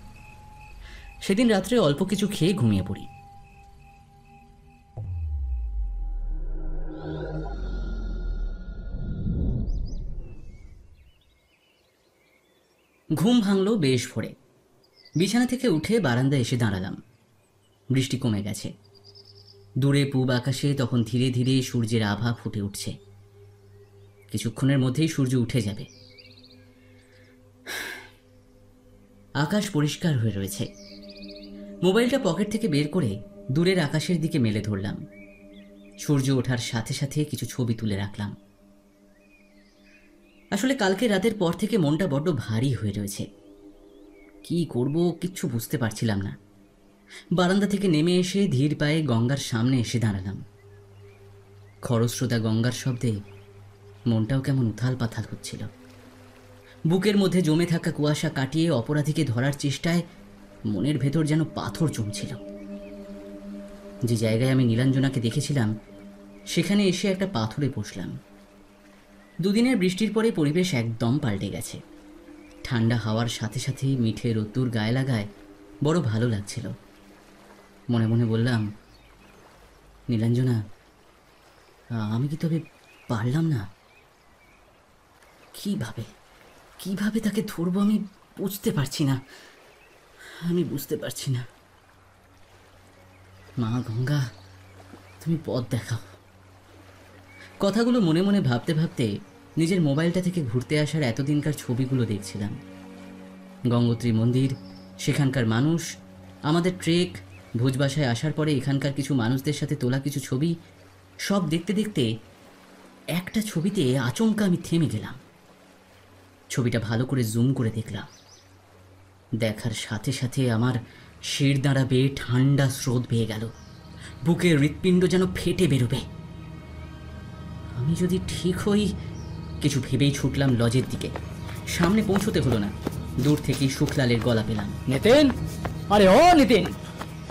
সেদিন রাত্রে অল্প কিছু খেয়ে ঘুমিয়ে পড়ি। ঘুম ভাঙল বেশ ভোরে। বিছানা থেকে উঠে বারান্দায় এসে দাঁড়ালাম। বৃষ্টি কমে গেছে। দূরে পূব আকাশে তখন ধীরে ধীরে সূর্যের আভা ফুটে উঠছে। কিছুক্ষণের মধ্যেই সূর্য উঠে যাবে। আকাশ পরিষ্কার হয়ে রয়েছে। মোবাইলটা পকেট থেকে বের করে দূরের আকাশের দিকে মেলে ধরলাম। সূর্য ওঠার সাথে সাথে কিছু ছবি তুলে রাখলাম। আসলে কালকে রাতের পর থেকে মনটা বড্ড ভারী হয়ে রয়েছে। কি করব কিচ্ছু বুঝতে পারছিলাম না। বারান্দা থেকে নেমে এসে ধীর পায়ে গঙ্গার সামনে এসে দাঁড়ালাম। খরস্রোতা গঙ্গার শব্দে মনটাও কেমন উথাল পাথাল হচ্ছিল। বুকের মধ্যে জমে থাকা কুয়াশা কাটিয়ে অপরাধীকে ধরার চেষ্টায় মনের ভেতর যেন পাথর জমছিল। যে জায়গায় আমি নীলাঞ্জনাকে দেখেছিলাম সেখানে এসে একটা পাথরে বসলাম। দুদিনের বৃষ্টির পরে পরিবেশ একদম পাল্টে গেছে। ঠান্ডা হাওয়ার সাথে সাথে মিঠে রোদ্দুর গায়ে লাগায় বড় ভালো লাগছিল। মনে মনে বললাম, নীলাঞ্জনা, আমি কি তবে পারলাম না? কিভাবে তাকে ধরবো আমি বুঝতে পারছি না। বুঝতে পারছি না। মা গঙ্গা, তুমি পথ দেখাও। কথাগুলো মনে মনে ভাবতে ভাবতে নিজের মোবাইলটা থেকে ঘুরতে আসার এতদিনকার ছবিগুলো দেখছিলাম। গঙ্গোত্রী মন্দির, সেখানকার মানুষ, আমাদের ট্রেক, ভোজবাসায় আসার পরে এখানকার কিছু মানুষদের সাথে তোলা কিছু ছবি, সব দেখতে দেখতে একটা ছবিতে আচমকা আমি থেমে গেলাম। ছবিটা ভালো করে জুম করে দেখলাম। দেখার সাথে সাথে আমার শির দাঁড়া বেয়ে ঠান্ডা স্রোত বেয়ে গেল। বুকের হৃৎপিণ্ড যেন ফেটে বেরোবে। আমি যদি ঠিক হই, কিছু ভেবেই ছুটলাম লজের দিকে। সামনে পৌঁছতে হলো না, दूर থেকে শুক্লালের গলা পেলাম। नितिन, अरे ओ नितिन,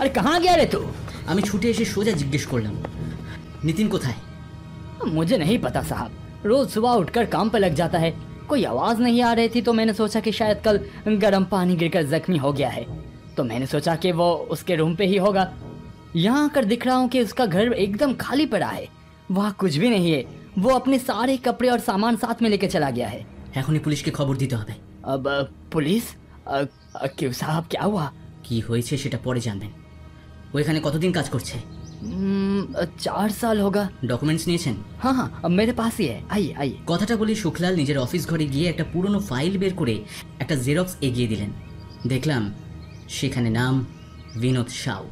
अरे कहाँ गया रे तू? আমি ছুটে এসে সোজা জিজ্ঞেস করলাম, नितिन কোথায়? मुझे नहीं पता साहब, रोज सुबह उठकर काम पे लग जाता है। कोई आवाज नहीं आ रही थी तो मैंने सोचा कि शायद कल गर्म पानी गिरकर जख्मी हो गया है, तो मैंने सोचा कि वो उसके रूम पे ही होगा। यहाँ आकर दिख रहा हूँ कि उसका घर एकदम खाली पड़ा है, वहाँ कुछ भी नहीं है। वो अपने सारे कपड़े और सामान साथ में लेके चला गया है। এখনই পুলিশকে খবর দিতে হবে। अब पुलिस? क्यों साहब, क्या हुआ? কি হয়েছে সেটা পরে জানবেন। ও এখানে কতদিন কাজ করছে? 4 साल होगा। ডকুমেন্টস নিয়েছেন? हाँ हाँ, अब मेरे पास ही है, आइए आइए। কথাটা বলি শুক্লাল নিজের অফিস ঘরে গিয়ে একটা পুরনো ফাইল বের করে একটা জেরক্স এগিয়ে দিলেন। দেখলাম সেখানে নাম विनोद साव।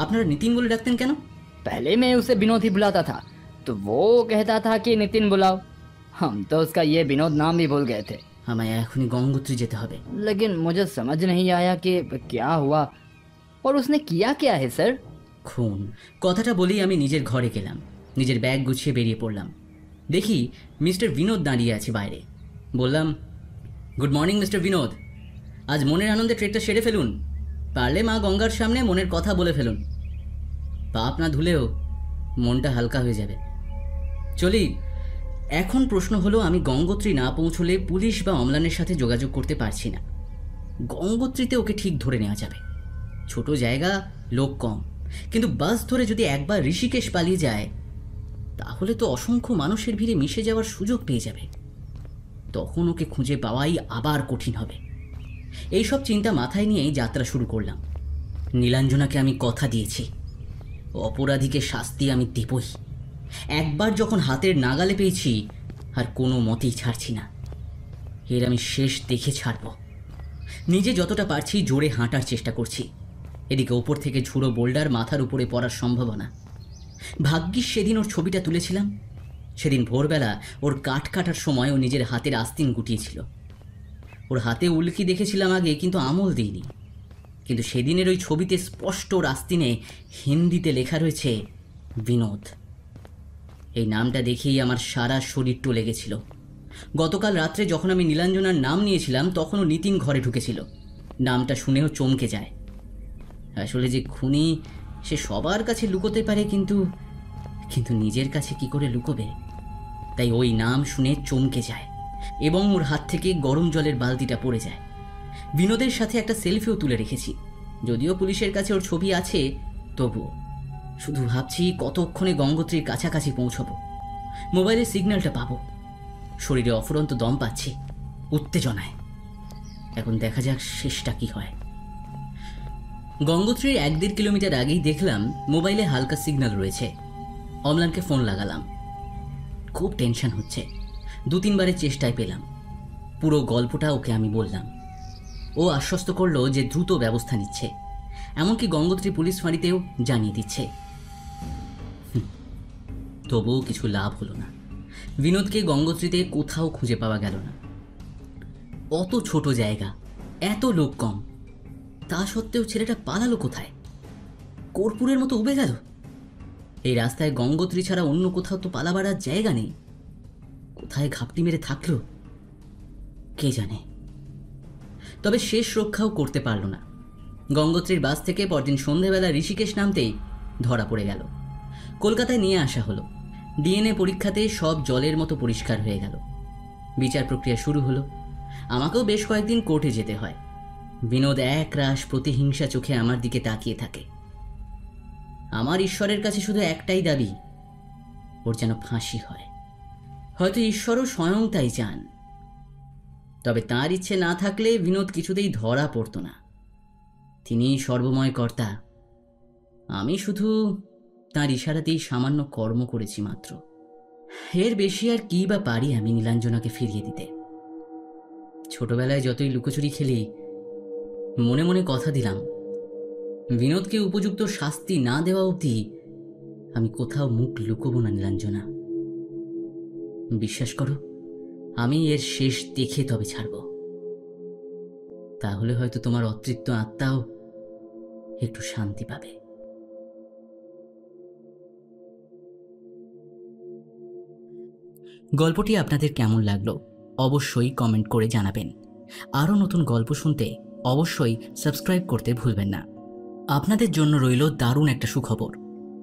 আপনারা নিতিন বলে ডাকতেন কেন? पहले मैं उसे विनोद ही बुलाता था, तो वो कहता था कि नितिन बुलाओ। हम तो उसका ये विनोद नाम भी भूल गए थे। আমায় এখনই গঙ্গোত্রী যেতে হবে। लेकिन मुझे समझ नहीं आया कि क्या हुआ और उसने किया क्या है सर? খুন। কথাটা বলেই আমি নিজের ঘরে গেলাম। নিজের ব্যাগ গুছিয়ে বেরিয়ে পড়লাম। দেখি মিস্টার বিনোদ দাঁড়িয়ে আছে বাইরে। বললাম, গুড মর্নিং মিস্টার বিনোদ, আজ মনের আনন্দে ট্রেকটা সেরে ফেলুন। পারলে মা গঙ্গার সামনে মনের কথা বলে ফেলুন। পাপ না ধুলেও মনটা হালকা হয়ে যাবে। চলি। এখন প্রশ্ন হলো, আমি গঙ্গোত্রী না পৌঁছলে পুলিশ বা অম্লানের সাথে যোগাযোগ করতে পারছি না। গঙ্গোত্রীতে ওকে ঠিক ধরে নেওয়া যাবে, ছোট জায়গা, লোক কম। কিন্তু বাস ধরে যদি একবার ঋষিকেশ পালিয়ে যায় তাহলে তো অসংখ্য মানুষের ভিড়ে মিশে যাওয়ার সুযোগ পেয়ে যাবে। তখন ওকে খুঁজে পাওয়াই আবার কঠিন হবে। এইসব চিন্তা মাথায় নিয়েই যাত্রা শুরু করলাম। নীলাঞ্জনাকে আমি কথা দিয়েছি, অপরাধীকে শাস্তি আমি দেবই। একবার যখন হাতের নাগালে পেয়েছি আর কোনো মতেই ছাড়ছি না। এর আমি শেষ দেখে ছাড়ব। নিজে যতটা পারছি জোরে হাঁটার চেষ্টা করছি। এদিকে ওপর থেকে ঝুড়ো বোল্ডার মাথার উপরে পড়ার সম্ভাবনা। ভাগ্যিস সেদিন ওর ছবিটা তুলেছিলাম। সেদিন ভোরবেলা ওর কাঠ কাটার সময় ও নিজের হাতের আস্তিন গুটিয়েছিল। ওর হাতে উল্কি দেখেছিলাম আগে, কিন্তু আমল দিইনি। কিন্তু সেদিনের ওই ছবিতে স্পষ্ট ওর আস্তিনে হিন্দিতে লেখা রয়েছে বিনোদ। এই নামটা দেখেই আমার সারা শরীর টলে গেছিল। গতকাল রাত্রে যখন আমি নীলাঞ্জনার নাম নিয়েছিলাম তখনও নিতিন ঘরে ঢুকেছিল। নামটা শুনেও চমকে যায়। আসলে যে খুনি সে সবার কাছে লুকোতে পারে, কিন্তু নিজের কাছে কি করে লুকোবে? তাই ওই নাম শুনে চমকে যায় এবং ওর হাত থেকে গরম জলের বালতিটা পড়ে যায়। বিনোদের সাথে একটা সেলফিও তুলে রেখেছি। যদিও পুলিশের কাছে ওর ছবি আছে, তবুও শুধু ভাবছি কতক্ষণে গঙ্গোত্রীর কাছাকাছি পৌঁছবো, মোবাইলের সিগন্যালটা পাবো। শরীরে অফুরন্ত দম পাচ্ছি উত্তেজনায়। এখন দেখা যাক শেষটা কি হয়। গঙ্গোত্রীর 1-1.5 কিলোমিটার আগেই দেখলাম মোবাইলে হালকা সিগন্যাল রয়েছে। অম্লানকে ফোন লাগালাম। খুব টেনশন হচ্ছে। 2-3 বারের চেষ্টায় পেলাম। পুরো গল্পটা ওকে আমি বললাম। ও আশ্বস্ত করলো যে দ্রুত ব্যবস্থা নিচ্ছে, এমনকি গঙ্গোত্রী পুলিশ ফাঁড়িতেও জানিয়ে দিচ্ছে। তবুও কিছু লাভ হলো না। বিনোদকে গঙ্গোত্রীতে কোথাও খুঁজে পাওয়া গেল না। অত ছোট জায়গা, এত লোক কম, তা সত্ত্বেও ছেলেটা পালালো কোথায়? কর্পূরের মতো উবে গেল। এই রাস্তায় গঙ্গোত্রী ছাড়া অন্য কোথাও তো পালাবার জায়গা নেই। কোথায় ঘাপটি মেরে থাকলো কে জানে। তবে শেষ রক্ষাও করতে পারল না। গঙ্গোত্রীর বাস থেকে পরদিন সন্ধেবেলা ঋষিকেশ নামতেই ধরা পড়ে গেল। কলকাতায় নিয়ে আসা হলো। ডিএনএ পরীক্ষাতে সব জলের মতো পরিষ্কার হয়ে গেল। বিচার প্রক্রিয়া শুরু হলো। আমাকেও বেশ কয়েকদিন কোর্টে যেতে হয়। বিনোদ একরাশ প্রতিহিংসা চোখে আমার দিকে তাকিয়ে থাকে। আমার ঈশ্বরের কাছে শুধু একটাই দাবি, ওর যেন ফাঁসি হয়। হয়তো ঈশ্বরও স্বয়ং তাই চান। তবে তার ইচ্ছে না থাকলে বিনোদ কিছুতেই ধরা পড়তো না। তিনিই সর্বময় কর্তা। আমি শুধু তার ইশারাতেই সামান্য কর্ম করেছি মাত্র। এর বেশি আর কি বা পারি আমি নীলাঞ্জনাকে ফিরিয়ে দিতে? ছোটবেলায় যতই লুকোচুরি খেলি, মনে মনে কথা দিলাম, বিনোদকে উপযুক্ত শাস্তি না দেওয়া অবধি আমি কোথাও মুখ লুকোবো না নীলাঞ্জনা। বিশ্বাস করো, আমি এর শেষ দেখে তবে ছাড়ব। তাহলে হয়তো তোমার অতৃপ্ত আত্মাও একটু শান্তি পাবে। গল্পটি আপনাদের কেমন লাগলো অবশ্যই কমেন্ট করে জানাবেন। আরও নতুন গল্প শুনতে অবশ্যই সাবস্ক্রাইব করতে ভুলবেন না। আপনাদের জন্য রইল দারুণ একটা সুখবর।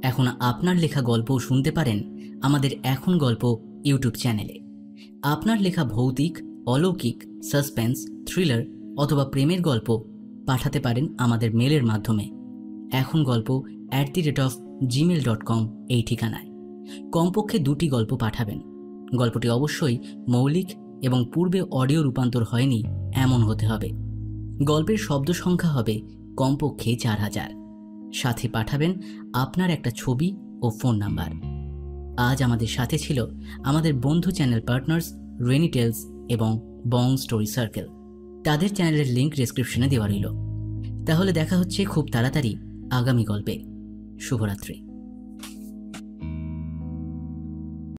এখন আপনার লেখা গল্পও শুনতে পারেন আমাদের এখন গল্প ইউটিউব চ্যানেলে। আপনার লেখা ভৌতিক, অলৌকিক, সাসপেন্স, থ্রিলার অথবা প্রেমের গল্প পাঠাতে পারেন আমাদের মেলের মাধ্যমে ekhongolpo@gmail.com এই ঠিকানায়। কমপক্ষে 2টি গল্প পাঠাবেন। গল্পটি অবশ্যই মৌলিক এবং পূর্বে অডিও রূপান্তর হয়নি এমন হতে হবে। গল্পের শব্দ সংখ্যা হবে কমপক্ষে 4000। সাথে পাঠাবেন আপনার একটা ছবি ও ফোন নাম্বার। আজ আমাদের সাথে ছিল আমাদের বন্ধু চ্যানেল পার্টনার্স রেনি টেলস এবং বং স্টোরি সার্কেল। তাদের চ্যানেলের লিঙ্ক ডেসক্রিপশনে দেওয়া রইল। তাহলে দেখা হচ্ছে খুব তাড়াতাড়ি আগামী গল্পে। শুভরাত্রি।